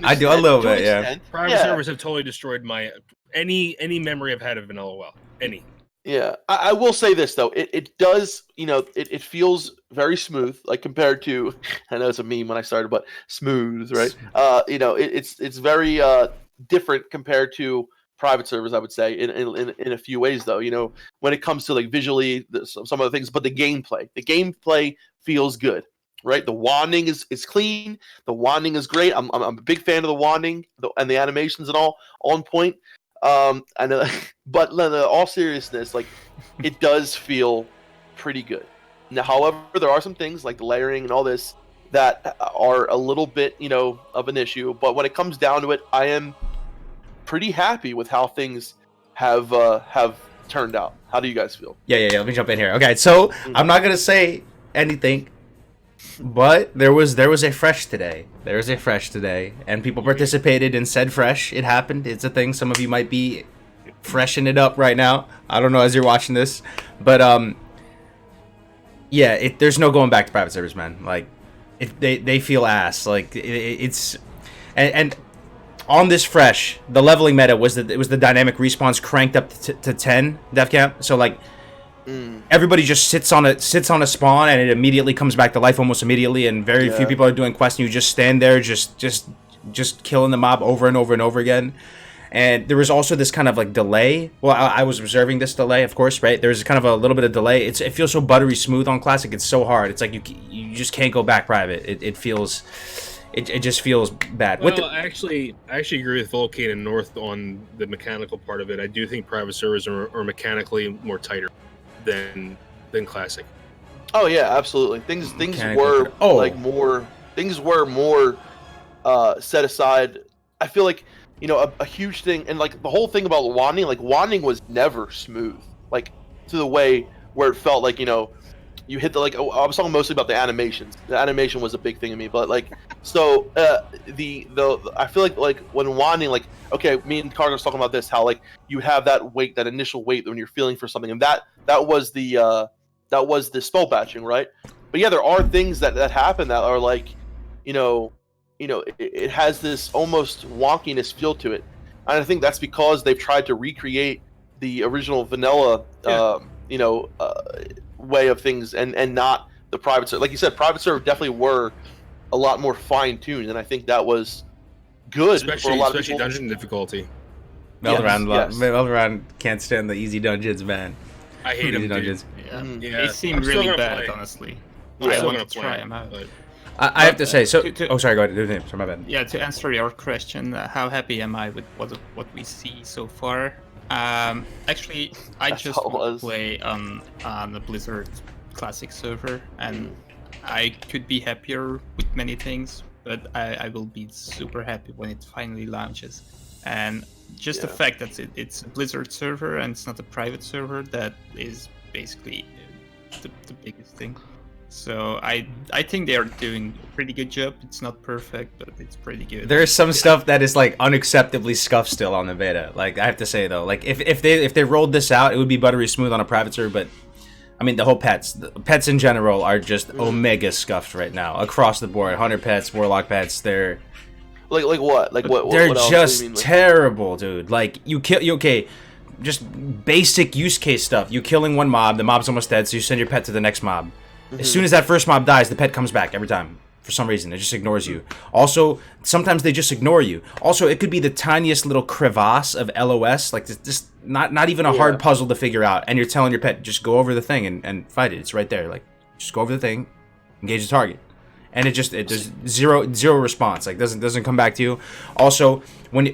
S1: I do a little bit. Yeah.
S2: Private servers have totally destroyed my any memory I've had of vanilla WoW. Any.
S4: Yeah, I will say this though, it does, it feels very smooth, like compared to, I know it's a meme when I started, but smooth, right? It's very different compared to private servers, I would say, in a few ways though. When it comes to like visually, some of the things, but the gameplay feels good, right? The wanding is clean, the wanding is great. I'm a big fan of the wanding and the animations and all on point. I know, but in all seriousness, like it does feel pretty good. Now, however, there are some things like the layering and all this that are a little bit, of an issue. But when it comes down to it, I am pretty happy with how things have turned out. How do you guys feel?
S1: Yeah. Let me jump in here. Okay, so I'm not gonna say anything, but there was a fresh today. There was a fresh today, and people participated and said fresh. It happened. It's a thing. Some of you might be freshening it up right now. I don't know as you're watching this, but yeah, there's no going back to private servers, man. Like, if they feel ass. Like it's and on this fresh, the leveling meta was that it was the dynamic respawns cranked up to 10 def camp. So like everybody just sits on a spawn and it immediately comes back to life almost immediately, and very few people are doing quests, and you just stand there just killing the mob over and over and over again. And there was also this kind of like delay. Well, I was observing this delay, of course, right? There's kind of a little bit of delay. It feels so buttery smooth on Classic. It's so hard. It's like you just can't go back private. It just feels bad.
S2: Well, I actually agree with Volcane and North on the mechanical part of it. I do think private servers are mechanically more tighter than Classic.
S4: Oh yeah, absolutely. Things were more set aside. I feel like, a huge thing, and like the whole thing about wanding was never smooth, like to the way where it felt like, you hit the, like, I was talking mostly about the animations. The animation was a big thing to me, but like, so I feel like when wanding, like, okay, me and Carter was talking about this, how like you have that weight, that initial weight when you're feeling for something, and that was the spell batching, right? But yeah, there are things that happen that are like, it has this almost wonkiness feel to it, and I think that's because they've tried to recreate the original vanilla, way of things, and not the private server. Like you said, private server definitely were a lot more fine-tuned, and I think that was good,
S2: especially
S4: for a lot of people.
S2: Dungeon difficulty.
S1: Meldoran can't stand the easy dungeons, man.
S2: I hate them,
S1: dungeons.
S3: Yeah. They seem really bad, honestly.
S2: I
S3: want to try them out.
S1: I have to say, so... sorry, go ahead. Do the name. Sorry, my bad.
S3: Yeah, to answer your question, how happy am I with what we see so far? Actually, I just want to play on the Blizzard Classic server, and I could be happier with many things, but I will be super happy when it finally launches. And just the fact that it's a Blizzard server and it's not a private server, that is basically the biggest thing. So I think they are doing a pretty good job. It's not perfect, but it's pretty good.
S1: There's some stuff that is like unacceptably scuffed still on the beta. Like, I have to say though, like if they rolled this out, it would be buttery smooth on a private server. But I mean, the pets in general are just omega scuffed right now across the board. Hunter pets, warlock pets, they're
S4: like what? Like what?
S1: They're
S4: what
S1: just terrible, dude. Like just basic use case stuff. You killing one mob, the mob's almost dead, so you send your pet to the next mob. As soon as that first mob dies, the pet comes back every time. For some reason, it just ignores you. Also, sometimes they just ignore you. Also, it could be the tiniest little crevasse of LOS, like just not even a hard puzzle to figure out, and you're telling your pet, just go over the thing and fight it. It's right there. Like, just go over the thing, engage the target. And there's zero response. Like, doesn't come back to you. Also, when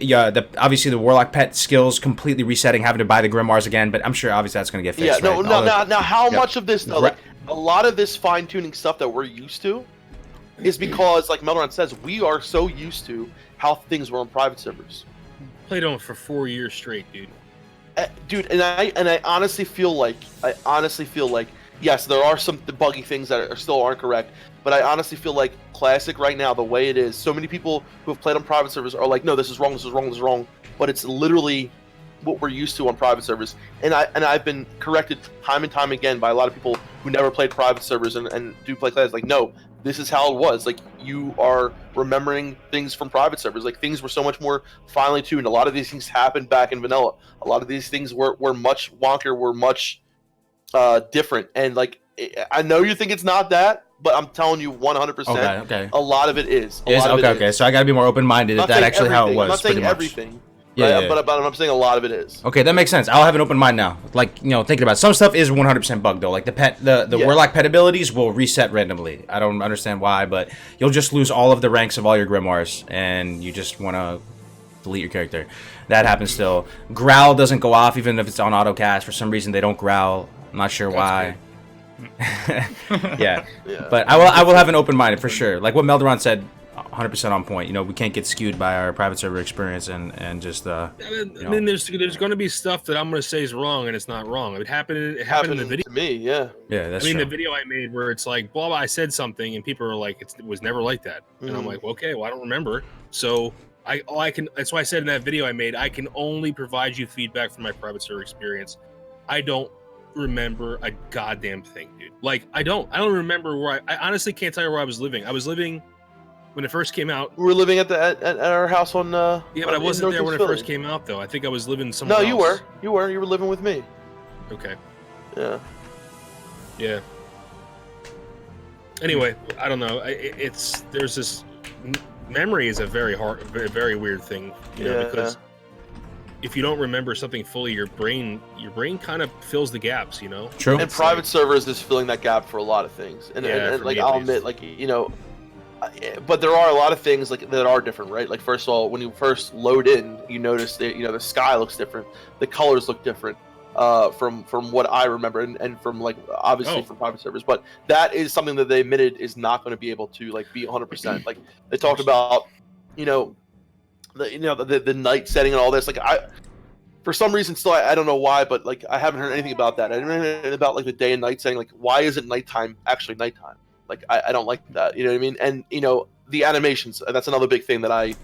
S1: obviously the warlock pet skills completely resetting, having to buy the grimoires again, but I'm sure obviously that's gonna get fixed.
S4: Yeah,
S1: right?
S4: Now how much of this though? Like, a lot of this fine-tuning stuff that we're used to is because, like Meldoran says, we are so used to how things were on private servers.
S2: Played on for 4 years straight, dude.
S4: Dude, and I honestly feel like yes, there are some buggy things that still aren't correct, but I honestly feel like Classic right now, the way it is, so many people who have played on private servers are like, no, this is wrong, but it's literally what we're used to on private servers. And I've been corrected time and time again by a lot of people who never played private servers and do play Classic. Like, no, this is how it was. Like, you are remembering things from private servers. Like, things were so much more finely tuned. A lot of these things happened back in vanilla. A lot of these things were much wonkier, were much different. And like, I know you think it's not that, but I'm telling you 100%.
S1: Okay.
S4: A lot of it is.
S1: Okay. So I gotta be more open-minded. If that's actually how it was.
S4: I'm not saying everything. Yeah. But I'm saying a lot of it is.
S1: Okay, that makes sense. I'll have an open mind now. Like, thinking about it. Some stuff is 100% bugged though. Like the warlock pet abilities will reset randomly. I don't understand why, but you'll just lose all of the ranks of all your grimoires, and you just want to delete your character. That happens still. Growl doesn't go off even if it's on autocast. For some reason, they don't growl. I'm not sure why. Yeah. But I will have an open mind for sure. Like what Melderon said, 100% on point. You know, we can't get skewed by our private server experience and just
S2: I mean, there's going to be stuff that I'm going to say is wrong and it's not wrong. It happened in the video
S4: to me. Yeah,
S1: that's
S2: I mean,
S1: true.
S2: the video I made where it's like, blah, blah, I said something and people are like, it was never like that. And I'm like, well, okay, well, I don't remember. So that's why I said in that video I made, I can only provide you feedback from my private server experience. I don't remember a goddamn thing, dude. Like, I don't remember where I honestly can't tell you where I was living. I was living when it first came out.
S4: We were living at our house on.
S2: Yeah, but I wasn't there when it first came out, though. I think I was living somewhere.
S4: No,
S2: else.
S4: You were living with me.
S2: Okay.
S4: Yeah.
S2: Yeah. Anyway, I don't know. There's this memory is a very weird thing, you know, because if you don't remember something fully, your brain kind of fills the gaps, you know.
S1: True.
S4: And private servers is filling that gap for a lot of things, and like I'll admit, like, you know. But there are a lot of things like that are different, right? Like, first of all, when you first load in, you notice that, you know, the sky looks different, the colors look different, from what I remember, and from, like, obviously from private servers. But that is something that they admitted is not going to be able to, like, be 100%. Like, they talked about, you know, the night setting and all this. Like, for some reason, still, I don't know why, but, like, I haven't heard anything about that. I didn't hear anything about, like, the day and night setting. Like, why isn't nighttime actually nighttime? Like, I don't like that, you know what I mean? And, you know, the animations, and that's another big thing that I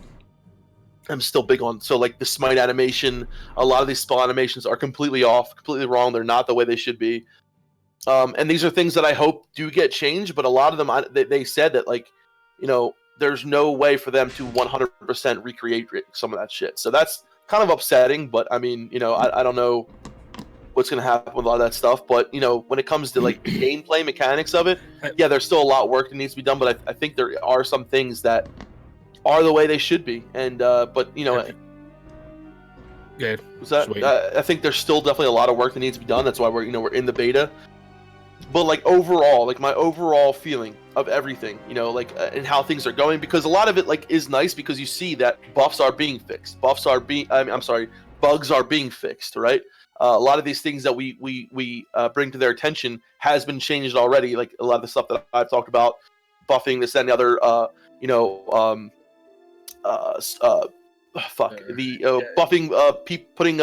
S4: am still big on. So, like, the smite animation, a lot of these spell animations are completely off, completely wrong. They're not the way they should be. And these are things that I hope do get changed, but a lot of them, they said that, like, you know, there's no way for them to 100% recreate some of that shit. So that's kind of upsetting, but, I mean, you know, I don't know what's going to happen with a lot of that stuff, but, you know, when it comes to, like, gameplay mechanics of it, yeah, there's still a lot of work that needs to be done, but I think there are some things that are the way they should be, and but, you know, I think there's still definitely a lot of work that needs to be done. That's why we're in the beta, but, like, overall, like, my overall feeling of everything, you know, like, and how things are going, because a lot of it, like, is nice because you see that bugs are being fixed, bugs are being fixed, right? A lot of these things that we bring to their attention has been changed already. Like, a lot of the stuff that I've talked about, buffing this and the other, buffing, putting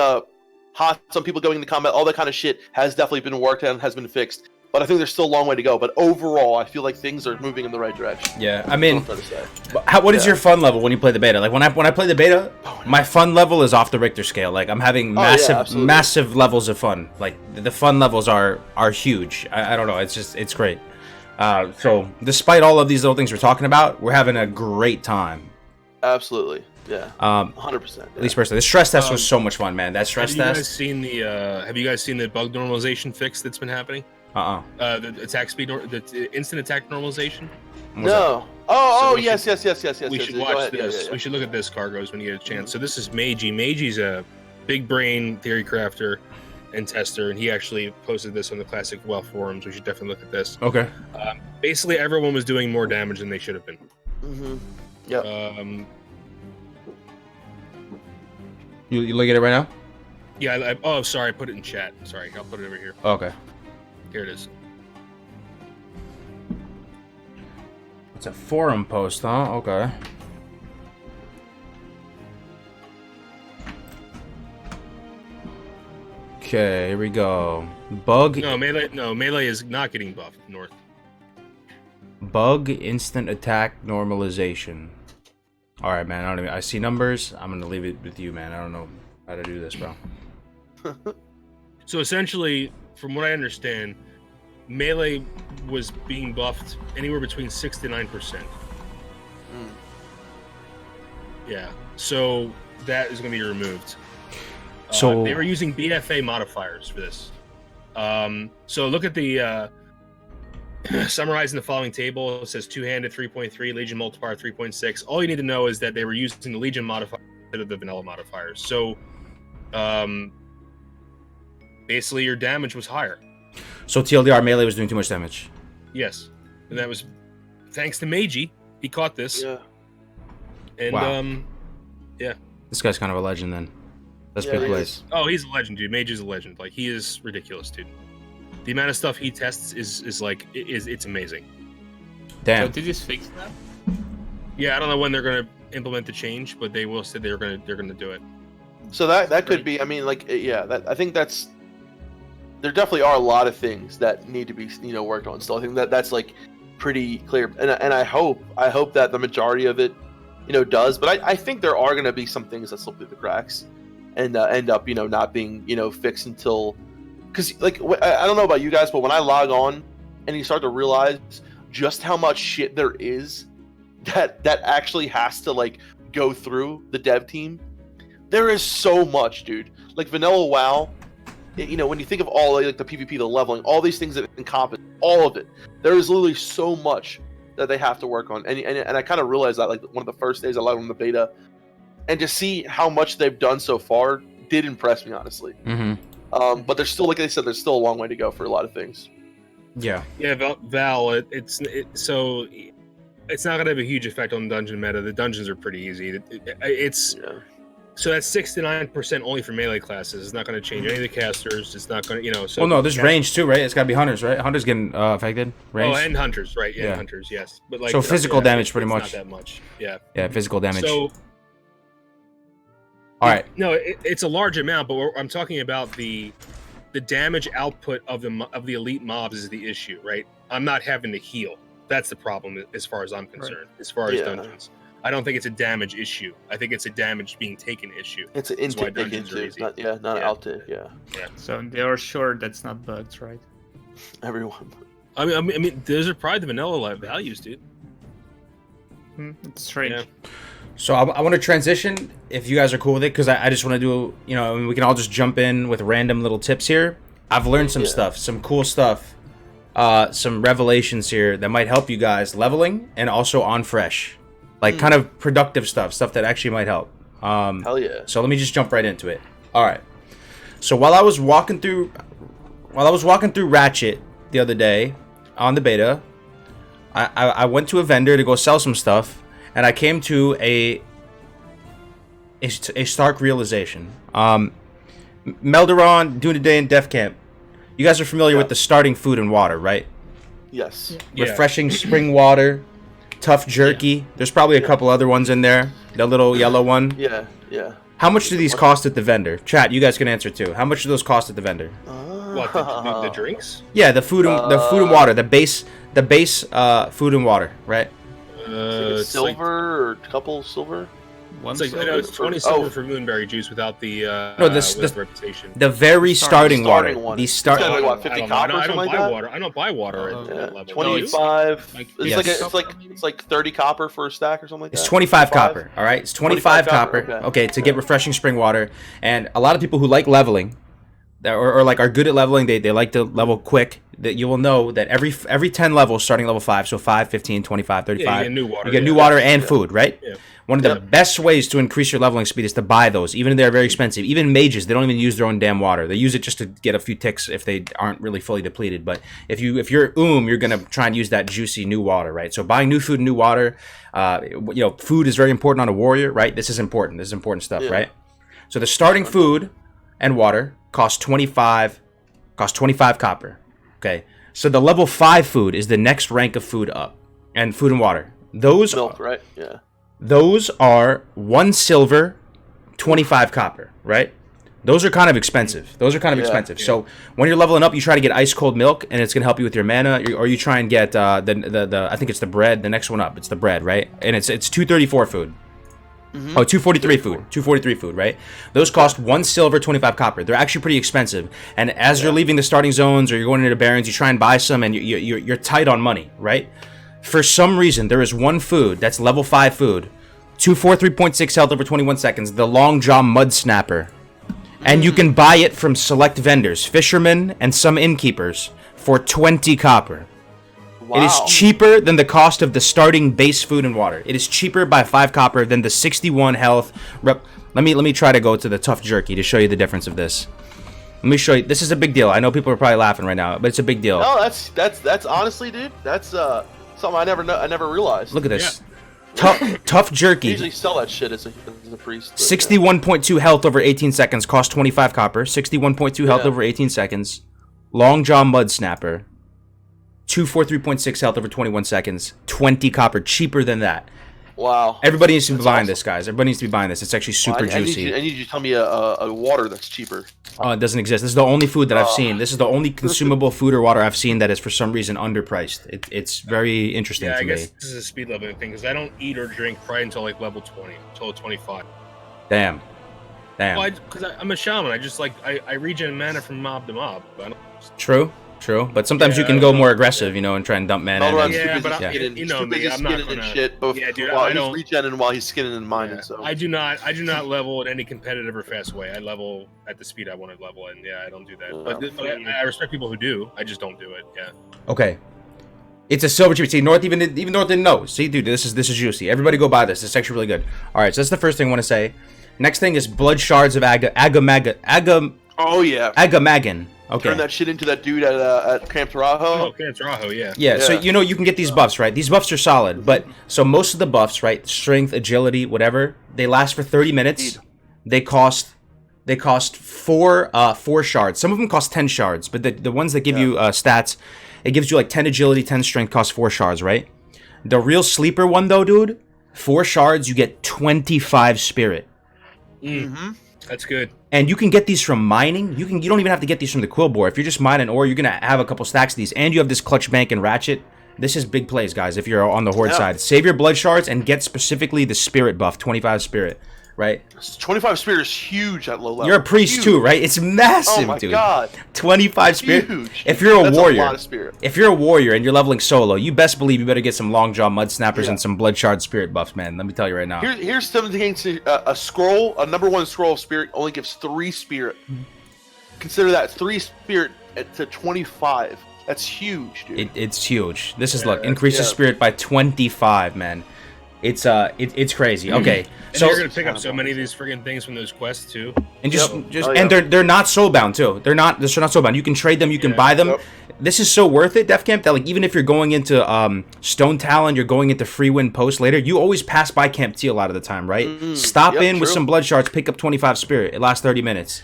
S4: hots on people going into combat, all that kind of shit has definitely been worked on, has been fixed. But I think there's still a long way to go. But overall, I feel like things are moving in the right direction.
S1: Yeah, I mean, what is your fun level when you play the beta? Like, when I play the beta, my fun level is off the Richter scale. Like, I'm having massive levels of fun. Like, the fun levels are huge. I don't know. It's great. So, despite all of these little things we're talking about, we're having a great time.
S4: Absolutely. Yeah. 100%. Yeah.
S1: At least personally, the stress test was so much fun, man. That stress test.
S2: Have you guys seen the bug normalization fix that's been happening? The attack speed, the instant attack normalization.
S4: No. Yes.
S2: We should watch this. We should look at this, Cargos, when you get a chance. So this is Meiji. Meiji's a big brain theory crafter and tester, and he actually posted this on the Classic WoW forums. We should definitely look at this.
S1: Okay.
S2: Basically, everyone was doing more damage than they should have been.
S4: Mm-hmm. Yeah.
S1: You look at it right now?
S2: Yeah. Sorry. I put it in chat. Sorry. I'll put it over here.
S1: Okay.
S2: Here it is.
S1: It's a forum post, huh? Okay. Okay, here we go. Bug.
S2: No, melee is not getting buffed, North.
S1: Bug instant attack normalization. All right, man. I see numbers. I'm gonna leave it with you, man. I don't know how to do this, bro.
S2: So essentially, from what I understand, melee was being buffed anywhere between 6 to 9%. Yeah, so that is going to be removed. So they were using BFA modifiers for this. So look at the summarizing the following table. It says two-handed 3.3, Legion multiplier 3.6. All you need to know is that they were using the Legion modifier instead of the vanilla modifiers. So basically your damage was higher.
S1: So TLDR melee was doing too much damage.
S2: Yes, and that was thanks to Meiji. He caught this.
S4: Yeah.
S2: And yeah.
S1: This guy's kind of a legend then. That's big place.
S2: Oh, he's a legend, dude. Meiji's a legend. Like, he is ridiculous, dude. The amount of stuff he tests is it's amazing.
S1: Damn.
S3: So did this fix that?
S2: Yeah, I don't know when they're gonna implement the change, but they will say they're gonna do it.
S4: So that could be. I mean, like, yeah, I think that's. There definitely are a lot of things that need to be worked on still. I think that's like pretty clear, and I hope that the majority of it does. But I think there are going to be some things that slip through the cracks and end up not being fixed until, because like I don't know about you guys, but when I log on and you start to realize just how much shit there is that actually has to like go through the dev team. There is so much, dude. Like vanilla WoW, when you think of all like the PvP, the leveling, all these things that encompass all of it, there is literally so much that they have to work on. And I kind of realized that like one of the first days I logged on the beta, and to see how much they've done so far did impress me, honestly.
S1: Mm-hmm.
S4: But there's still, like I said, there's still a long way to go for a lot of things.
S1: Yeah.
S2: Yeah, Val, so it's not gonna have a huge effect on the dungeon meta. The dungeons are pretty easy. So that's 6 to 9% only for melee classes. It's not going to change any of the casters. It's not going to, So
S1: well, no, there's range too, right? It's got to be hunters, right? Hunters getting affected. Range.
S2: Oh, and hunters, right? Yeah, hunters, yes. But like,
S1: so physical damage, pretty much.
S2: Not that much. Yeah.
S1: Yeah, physical damage.
S2: So.
S1: All right.
S2: No, it's a large amount, but I'm talking about the damage output of the elite mobs is the issue, right? I'm not having to heal. That's the problem, as far as I'm concerned. Right. As far as dungeons. I don't think it's a damage issue. I think it's a damage being taken issue.
S4: It's an intake into, not an outtake. Yeah.
S3: So they are sure that's not bugs, right?
S4: Everyone.
S2: I mean, those are probably the vanilla values, dude.
S3: It's strange.
S1: Yeah. So I want to transition, if you guys are cool with it, because I just want to do, we can all just jump in with random little tips here. I've learned some stuff, some cool stuff, some revelations here that might help you guys leveling and also on fresh. Like kind of productive stuff that actually might help.
S4: Hell yeah.
S1: So let me just jump right into it. All right. So while I was walking through Ratchet the other day on the beta, I went to a vendor to go sell some stuff, and I came to a stark realization. Melderon, doing a day in Def Camp. You guys are familiar with the starting food and water, right?
S4: Yes.
S1: Yeah. Refreshing spring water. Tough jerky. Yeah. There's probably a couple other ones in there. The little yellow one.
S4: Yeah.
S1: How much do these cost at the vendor? Chat, you guys can answer too. How much do those cost at the vendor?
S2: What, the drinks?
S1: Yeah, the food and water, the base food and water, right?
S4: Like silver or a couple silver.
S2: It's 20 silver for moonberry juice without the reputation.
S1: The very starting water.
S4: One.
S1: The
S4: start. Like, what, 50 copper or something like that?
S2: I don't buy water at that level.
S4: 25. It's like 30 copper for a stack or something like that.
S1: It's 25 copper. All right, it's 25 copper. Okay, to get refreshing spring water, and a lot of people who like leveling, or like are good at leveling, they like to level quick. That you will know that every 10 levels, starting level 5, so 5, 15, 25, 35, you get new water and food, right? Yeah. One of the best ways to increase your leveling speed is to buy those, even if they're very expensive. Even mages, they don't even use their own damn water. They use it just to get a few ticks if they aren't really fully depleted. But if you're you're gonna try and use that juicy new water, right? So buying new food and new water, food is very important on a warrior, right? This is important. This is important stuff, right? So the starting food and water costs 25 copper. Okay, so the level 5 food is the next rank of food up, and food and water. Those
S4: milk, right? Yeah.
S1: Those are 1 silver, 25 copper, right? Those are kind of expensive. Yeah. So when you're leveling up, you try to get ice cold milk, and it's gonna help you with your mana, or you try and get the I think it's the bread. The next one up, it's the bread, right? And it's 234 food. Mm-hmm. Oh, 243 food. 243 food, right? Those cost 1 silver, 25 copper. They're actually pretty expensive. And as you're leaving the starting zones or you're going into barons, you try and buy some, and you're tight on money, right? For some reason, there is one food that's level 5 food, 243.6 health over 21 seconds, the Long Jaw Mud Snapper. And you can buy it from select vendors, fishermen, and some innkeepers for 20 copper. Wow. It is cheaper than the cost of the starting base food and water. It is cheaper by 5 copper than the 61 health. Let me try to go to the tough jerky to show you the difference of this. Let me show you. This is a big deal. I know people are probably laughing right now, but it's a big deal.
S4: No, that's honestly, dude. That's something I never realized.
S1: Look at this. Yeah. Tough jerky.
S4: You usually sell that shit as a priest.
S1: 61.2 health over 18 seconds costs 25 copper. 61.2 health over 18 seconds. Longjaw Mud Snapper, 243.6 health over 21 seconds, 20 copper, cheaper than that.
S4: Wow.
S1: Everybody needs to be buying this, guys. Everybody needs to be buying this. It's actually super juicy.
S4: I need you to tell me a water that's cheaper.
S1: It doesn't exist. This is the only food that I've seen. This is the only consumable food or water I've seen that is for some reason underpriced. It's very interesting to me.
S2: Yeah, I guess this is a speed leveling thing because I don't eat or drink probably until like level 20, until 25.
S1: Damn.
S2: Well, because I'm a shaman. I just like I regen mana from mob to mob.
S1: True. But sometimes you can go more aggressive, you know, and try and dump mana.
S2: You know me. I'm not gonna.
S4: Shit
S2: dude,
S4: while he's regenning while he's skinning and mining.
S2: Yeah,
S4: So
S2: I do not level in any competitive or fast way. I level at the speed I want to level, and I don't do that. But I respect people who do. I just don't do it. Yeah.
S1: Okay. It's a silver cheap. See, North even North didn't know. See, dude, this is juicy. Everybody go buy this. It's actually really good. All right, so that's the first thing I want to say. Next thing is Blood Shards of
S4: Oh yeah.
S1: Agamagan. Okay.
S4: Turn that shit into that dude at Camp Tarajo.
S2: Oh, Camp Tarajo, yeah.
S1: Yeah, so you can get these buffs, right? These buffs are solid, but so most of the buffs, right? Strength, agility, whatever, they last for 30 minutes. They cost 4 shards. Some of them cost 10 shards, but the ones that give you stats, it gives you like 10 agility, 10 strength, costs 4 shards, right? The real sleeper one though, dude, 4 shards, you get 25 spirit.
S2: Mm-hmm. That's good.
S1: And you can get these from mining. You don't even have to get these from the quill bore. If you're just mining ore, you're gonna have a couple stacks of these, and you have this clutch bank and ratchet. This is big plays, guys. If you're on the horde side, save your blood shards and get specifically the spirit buff, 25 spirit, right?
S4: 25 spirit is huge at low level.
S1: You're a priest too, right? It's massive,
S4: oh my
S1: dude.
S4: God.
S1: 25 spirit.
S4: Huge.
S1: If you're a warrior,
S4: a lot of spirit.
S1: If you're a warrior and you're leveling solo, you best believe you better get some Longjaw Mud Snappers and some blood shard spirit buffs, man. Let me tell you right now.
S4: Here's something a scroll, a #1 scroll of spirit only gives 3 spirit. Consider that 3 spirit to 25. That's huge, dude.
S1: It's huge. This is look, increases spirit by 25, man. It's crazy. Okay,
S2: and so you're gonna pick up so many of these friggin' things from those quests too.
S1: And and they're not soulbound too. They're not soulbound. You can trade them. You can buy them. This is so worth it, Def Camp, that like even if you're going into Stone Talon, you're going into Freewind Post later, you always pass by Camp T a lot of the time, right? Stop in with some blood shards, pick up 25 spirit. It lasts 30 minutes.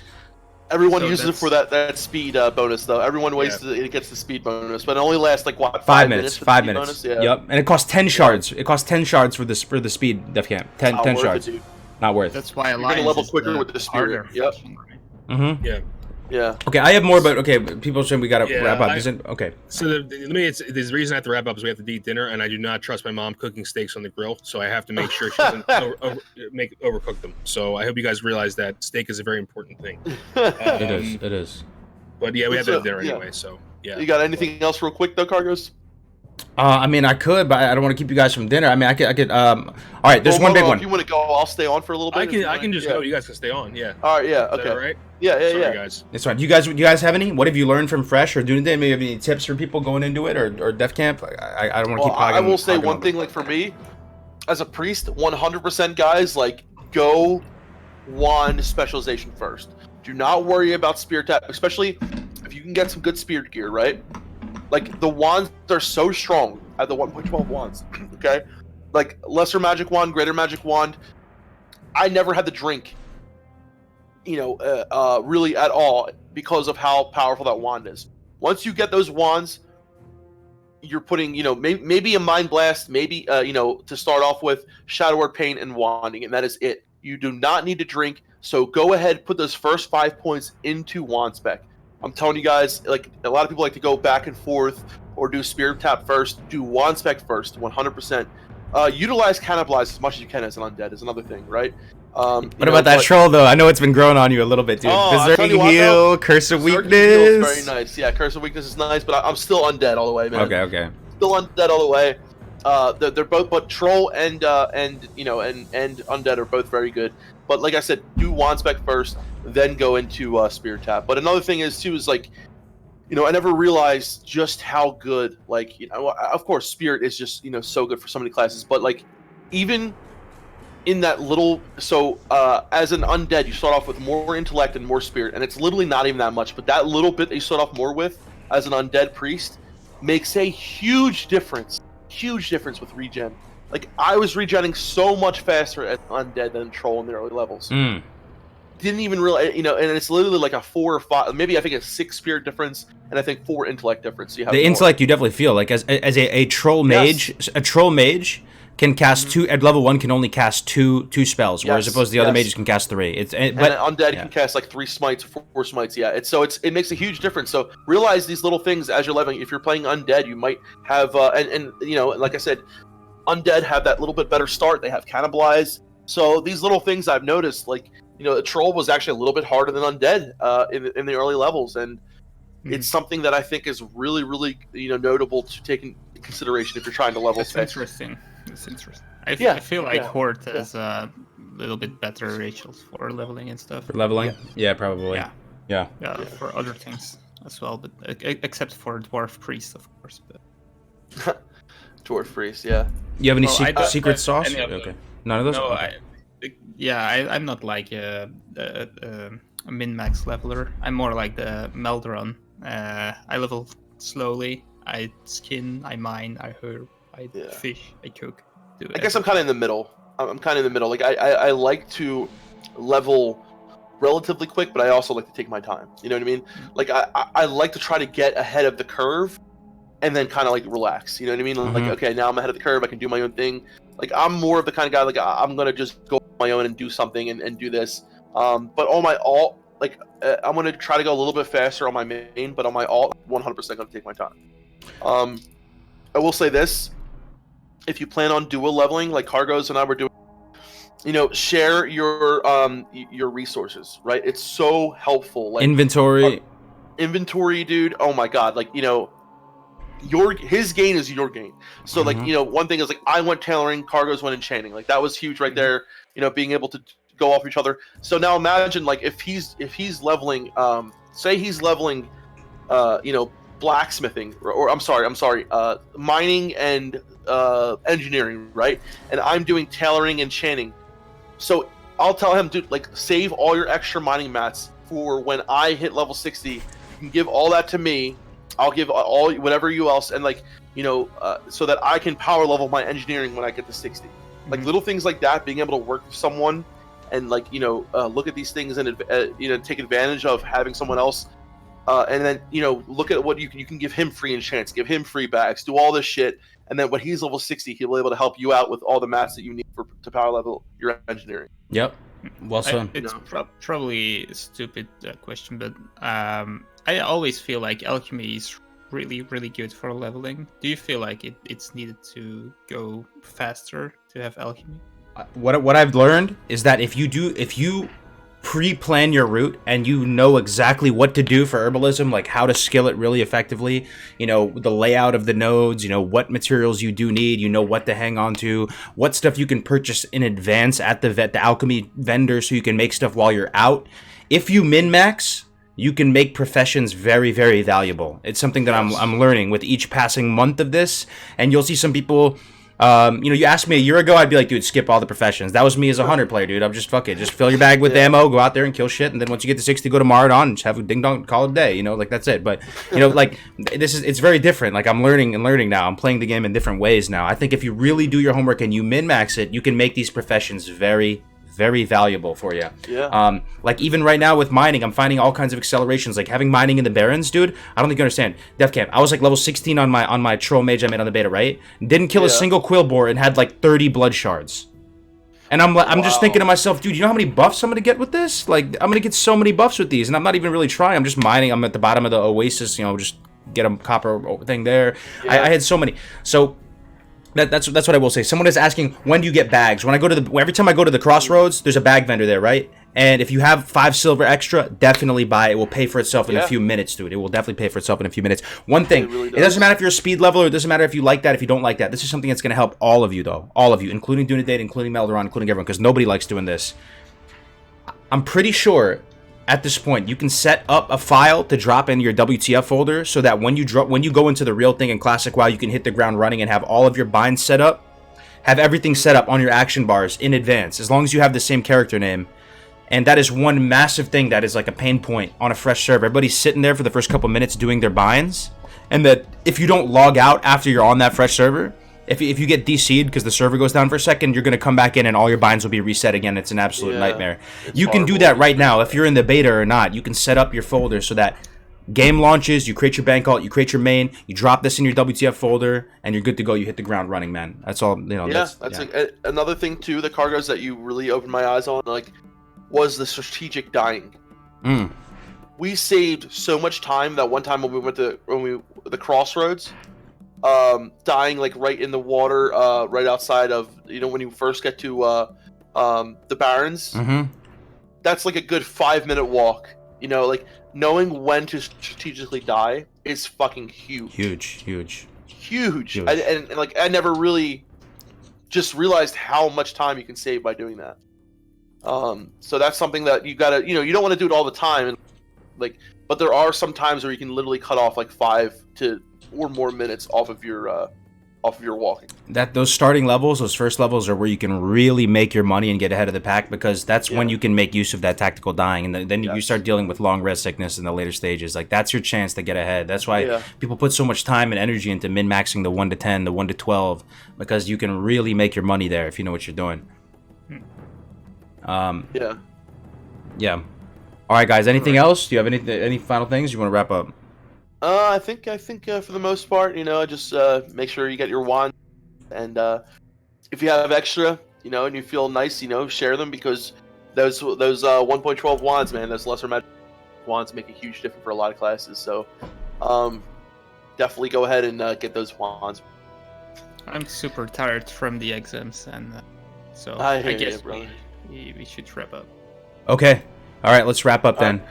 S4: Everyone uses it for that speed bonus, though. Everyone it gets the speed bonus, but it only lasts like what
S1: 5 minutes. 5 minutes. Yep, and it costs 10 shards. It costs 10 shards for the speed, Def Camp. 10 shards. Not worth.
S3: That's why
S4: you're gonna level quicker with the spirit. Yep.
S1: Mm-hmm.
S2: Yeah.
S4: Yeah.
S1: Okay, I have more, but okay, people saying we gotta wrap up. Okay.
S2: So the reason I have to wrap up is we have to eat dinner, and I do not trust my mom cooking steaks on the grill, so I have to make sure she doesn't overcook them. So I hope you guys realize that steak is a very important thing.
S1: It is.
S2: But yeah, we have to have dinner anyway. So yeah.
S4: You got anything else real quick though, Cargos?
S1: I mean, I could, but I don't want to keep you guys from dinner. I mean, I could. All right, there's one big one.
S4: If you want to go, I'll stay on for a little bit.
S2: I can just go. You guys can stay on. Yeah.
S4: All right. Yeah. Okay.
S2: All right.
S4: Yeah.
S2: Sorry, guys.
S1: It's fine. Do you guys have any? What have you learned from Fresh or Doing Day? Maybe have any tips for people going into it or Def Camp? I don't want to keep.
S4: I will say one thing. Like for me, as a priest, 100% guys, like go wand specialization first. Do not worry about spear tap, especially if you can get some good spear gear, right? Like the wands are so strong at the 1.12 wands. Okay, like lesser magic wand, greater magic wand. I never had to drink, really at all because of how powerful that wand is. Once you get those wands, you're putting, maybe a mind blast, maybe to start off with Shadow Word Pain and wanding, and that is it. You do not need to drink. So go ahead, put those first 5 points into wand spec. I'm telling you guys, like a lot of people like to go back and forth or do spirit tap first, do wand spec first, 100%. Utilize cannibalize as much as you can as an undead is another thing, right?
S1: What about that troll though? I know it's been growing on you a little bit, dude. Berserking Heal, Curse of Weakness.
S4: Very nice. Yeah, Curse of Weakness is nice, but I'm still undead all the way, man.
S1: Okay.
S4: Still undead all the way. They're both, but troll and undead are both very good. But like I said, do wand spec first, then go into spirit tap. But another thing is like, I never realized just how good, like, of course, spirit is just, so good for so many classes. But like, even in that little, as an undead, you start off with more intellect and more spirit, and it's literally not even that much. But that little bit that you start off more with as an undead priest makes a huge difference. Huge difference with regen. Like I was regenning so much faster as undead than troll in the early levels. didn't even really, and it's literally like a 4 or 5, maybe I think a 6 spirit difference, and I think 4 intellect difference. So you have
S1: the intellect you definitely feel like as a troll mage. Yes. A troll mage can cast 2 at level 1, can only cast two spells, whereas opposed to the other mages can cast 3. But
S4: an undead can cast like 3 smites, 4 smites. Yeah, it makes a huge difference. So realize these little things as you're leveling. If you're playing undead, you might have and like I said, undead have that little bit better start. They have cannibalize. So these little things I've noticed, like a troll was actually a little bit harder than undead in the early levels, and it's something that I think is really, really notable to take into consideration if you're trying to level.
S3: That's interesting. It's interesting. I feel like Horde has a little bit better ratios for leveling and stuff.
S1: For leveling? Yeah, probably. Yeah.
S3: For other things as well, but except for Dwarf Priest, of course.
S4: But Dwarf Priest, yeah.
S1: You have any secret sauce? Okay. None of those?
S3: No,
S1: okay.
S3: I'm not like a min-max leveler. I'm more like the Melderon. I level slowly. I skin, I mine, I herb, I fish, I cook.
S4: I guess I'm kind of in the middle. Like I like to level relatively quick, but I also like to take my time. You know what I mean? Like I like to try to get ahead of the curve and then kind of like relax. You know what I mean? Like, okay, now I'm ahead of the curve. I can do my own thing. Like I'm more of the kind of guy, like I'm going to just go on my own and do something and do this. But on my alt, like I'm going to try to go a little bit faster on my main, but on my alt, 100% going to take my time. I will say this. If you plan on dual leveling, like Cargos and I were doing, share your resources, right? It's so helpful. Like
S1: inventory,
S4: dude. Oh my God. Like, his gain is your gain. So like, one thing is like, I went tailoring, Cargos went enchanting. Like that was huge right there. Being able to go off each other. So now imagine like if he's leveling, say he's leveling, blacksmithing or I'm sorry, mining and engineering, right? And I'm doing tailoring and enchanting. So I'll tell him, dude, like save all your extra mining mats for when I hit level 60. You can give all that to me. I'll give all whatever you else, and like so that I can power level my engineering when I get to 60. Like little things like that, being able to work with someone and like look at these things and take advantage of having someone else. And then look at what you can give him free enchants, give him free bags, do all this shit, and then when he's level 60, he'll be able to help you out with all the mats that you need to power level your engineering.
S1: Yep. Well said.
S3: It's probably a stupid question, but I always feel like alchemy is really, really good for leveling. Do you feel like it's needed to go faster to have alchemy?
S1: What I've learned is that if you pre-plan your route and you know exactly what to do for herbalism, like how to skill it really effectively, the layout of the nodes, what materials you do need, what to hang on to, what stuff you can purchase in advance at the alchemy vendor so you can make stuff while you're out. If you min-max, you can make professions very, very valuable. It's something that I'm learning with each passing month of this, and you'll see some people. You asked me a year ago, I'd be like, dude, skip all the professions. That was me as a hunter player, dude. I'm just fuck it. Just fill your bag with ammo, go out there and kill shit, and then once you get to 60, go to Maradon and just have a ding dong, call it a day. Like that's it. But like it's very different. Like I'm learning now. I'm playing the game in different ways now. I think if you really do your homework and you min max it, you can make these professions very, very valuable for you.
S4: Yeah.
S1: Like even right now with mining, I'm finding all kinds of accelerations. Like having mining in the Barrens, dude. I don't think you understand. Def Camp. I was like level 16 on my troll mage I made on the beta, right? Didn't kill a single quill boar and had like 30 blood shards. And I'm just thinking to myself, dude, you know how many buffs I'm gonna get with this? Like I'm gonna get so many buffs with these, and I'm not even really trying. I'm just mining. I'm at the bottom of the oasis, just get a copper thing there. Yeah. I had so many. So. That's what I will say. Someone is asking, when do you get bags? Every time I go to the crossroads, there's a bag vendor there, right? And if you have 5 silver extra, definitely buy it. It will pay for itself in a few minutes, dude. It will definitely pay for itself in a few minutes. One thing, it doesn't matter if you're a speed leveler. It doesn't matter if you like that, if you don't like that. This is something that's going to help all of you, though. All of you, including Dunedate, including Melderon, including everyone, because nobody likes doing this. I'm pretty sure at this point, you can set up a file to drop in your WTF folder so that when you go into the real thing in Classic WoW, you can hit the ground running and have all of your binds set up, have everything set up on your action bars in advance, as long as you have the same character name. And that is one massive thing that is like a pain point on a fresh server. Everybody's sitting there for the first couple minutes doing their binds, and that if you don't log out after you're on that fresh server, if you get DC'd because the server goes down for a second, you're gonna come back in and all your binds will be reset again. It's an absolute nightmare. You can do that right now if you're in the beta or not. You can set up your folder so that game launches, you create your bank alt, you create your main, you drop this in your WTF folder, and you're good to go. You hit the ground running, man. That's all. You know.
S4: That's like, another thing too. The cargoes that you really opened my eyes on, like, was the strategic dying. We saved so much time that one time when we went to the crossroads, dying like right in the water, right outside of when you first get to the Barrens. That's like a good 5-minute walk. Like knowing when to strategically die is fucking huge. Huge. And like I never really just realized how much time you can save by doing that. So that's something that you gotta, you don't want to do it all the time, and but there are some times where you can literally cut off like 5 to or more minutes off of your walking. Those
S1: starting levels, those first levels, are where you can really make your money and get ahead of the pack, because that's when you can make use of that tactical dying, and then you start dealing with long rest sickness in the later stages. Like that's your chance to get ahead. That's why people put so much time and energy into min-maxing the 1 to 10, the 1 to 12, because you can really make your money there if you know what you're doing. Yeah. All right, guys. Anything else? Do you have any final things you want to wrap up?
S4: I think for the most part, just make sure you get your wand, and if you have extra, and you feel nice, share them, because those 1.12 wands, man, those lesser magic wands make a huge difference for a lot of classes. So, definitely go ahead and get those wands.
S3: I'm super tired from the exams, and so
S4: I
S3: guess we should wrap up.
S1: Okay. All right, let's wrap up then.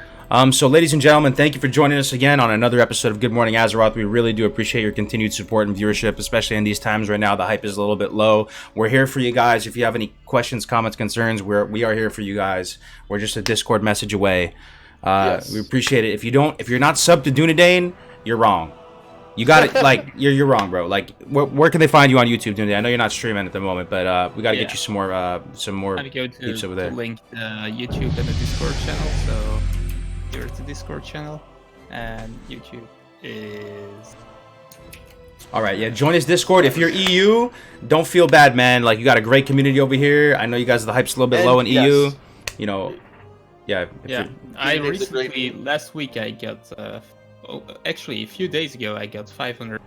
S1: So, ladies and gentlemen, thank you for joining us again on another episode of Good Morning Azeroth. We really do appreciate your continued support and viewership, especially in these times right now. The hype is a little bit low. We're here for you guys. If you have any questions, comments, concerns, we are here for you guys. We're just a Discord message away. We appreciate it. If you're not subbed to Dunedain, you're wrong. You got it. Like you're wrong, bro. Like where can they find you on YouTube, Dunedain? I know you're not streaming at the moment, but we got to get you some more peeps over there.
S3: Link the YouTube and the Discord channel. So here's the Discord channel, and YouTube is.
S1: All right, yeah. Join us Discord. If you're EU, don't feel bad, man. Like you got a great community over here. I know you guys, the hype's a little bit low in EU.
S3: I recently last week I got. Actually, a few days ago, I got 500.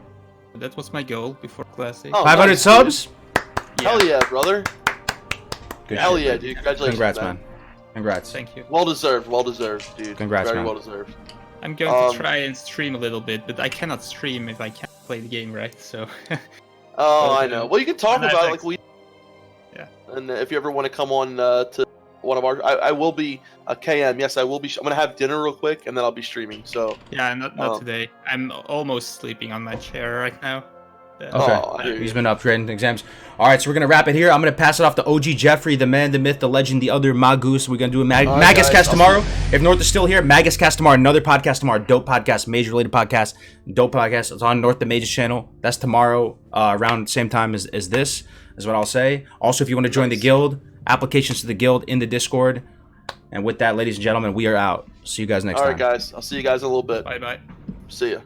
S3: That was my goal before Classic.
S1: 500 subs?
S4: Hell yeah, brother.
S1: Good
S4: Hell
S1: shit,
S4: yeah, dude. Congratulations,
S1: Congrats, man. Congrats.
S3: Thank you.
S4: Well deserved, dude.
S1: Congrats,
S4: Very
S1: man.
S4: well deserved.
S3: I'm going to try and stream a little bit, but I cannot stream if I can't play the game, right? So.
S4: I know. Well, you can talk about it like we.
S3: Yeah.
S4: And if you ever want to come on to one of our, I will be a KM. Yes, I will be. I'm gonna have dinner real quick, and then I'll be streaming. So.
S3: Yeah, not today. I'm almost sleeping on my chair right now.
S1: Okay. He's been upgrading exams. All right, so we're gonna wrap it here. I'm gonna pass it off to OG Jeffrey, the man, the myth, the legend, the other Magus. We're gonna do a Magus cast tomorrow. If North is still here, Magus cast tomorrow. Another podcast tomorrow. Dope podcast, mage related podcast. Dope podcast. It's on North the Mage's channel. That's tomorrow, around the same time as this. Is what I'll say. Also, if you want to join the guild, applications to the guild in the Discord. And with that, ladies and gentlemen, we are out. See you guys next time.
S4: All right, guys. I'll see you guys in a little bit.
S3: Bye bye.
S4: See ya.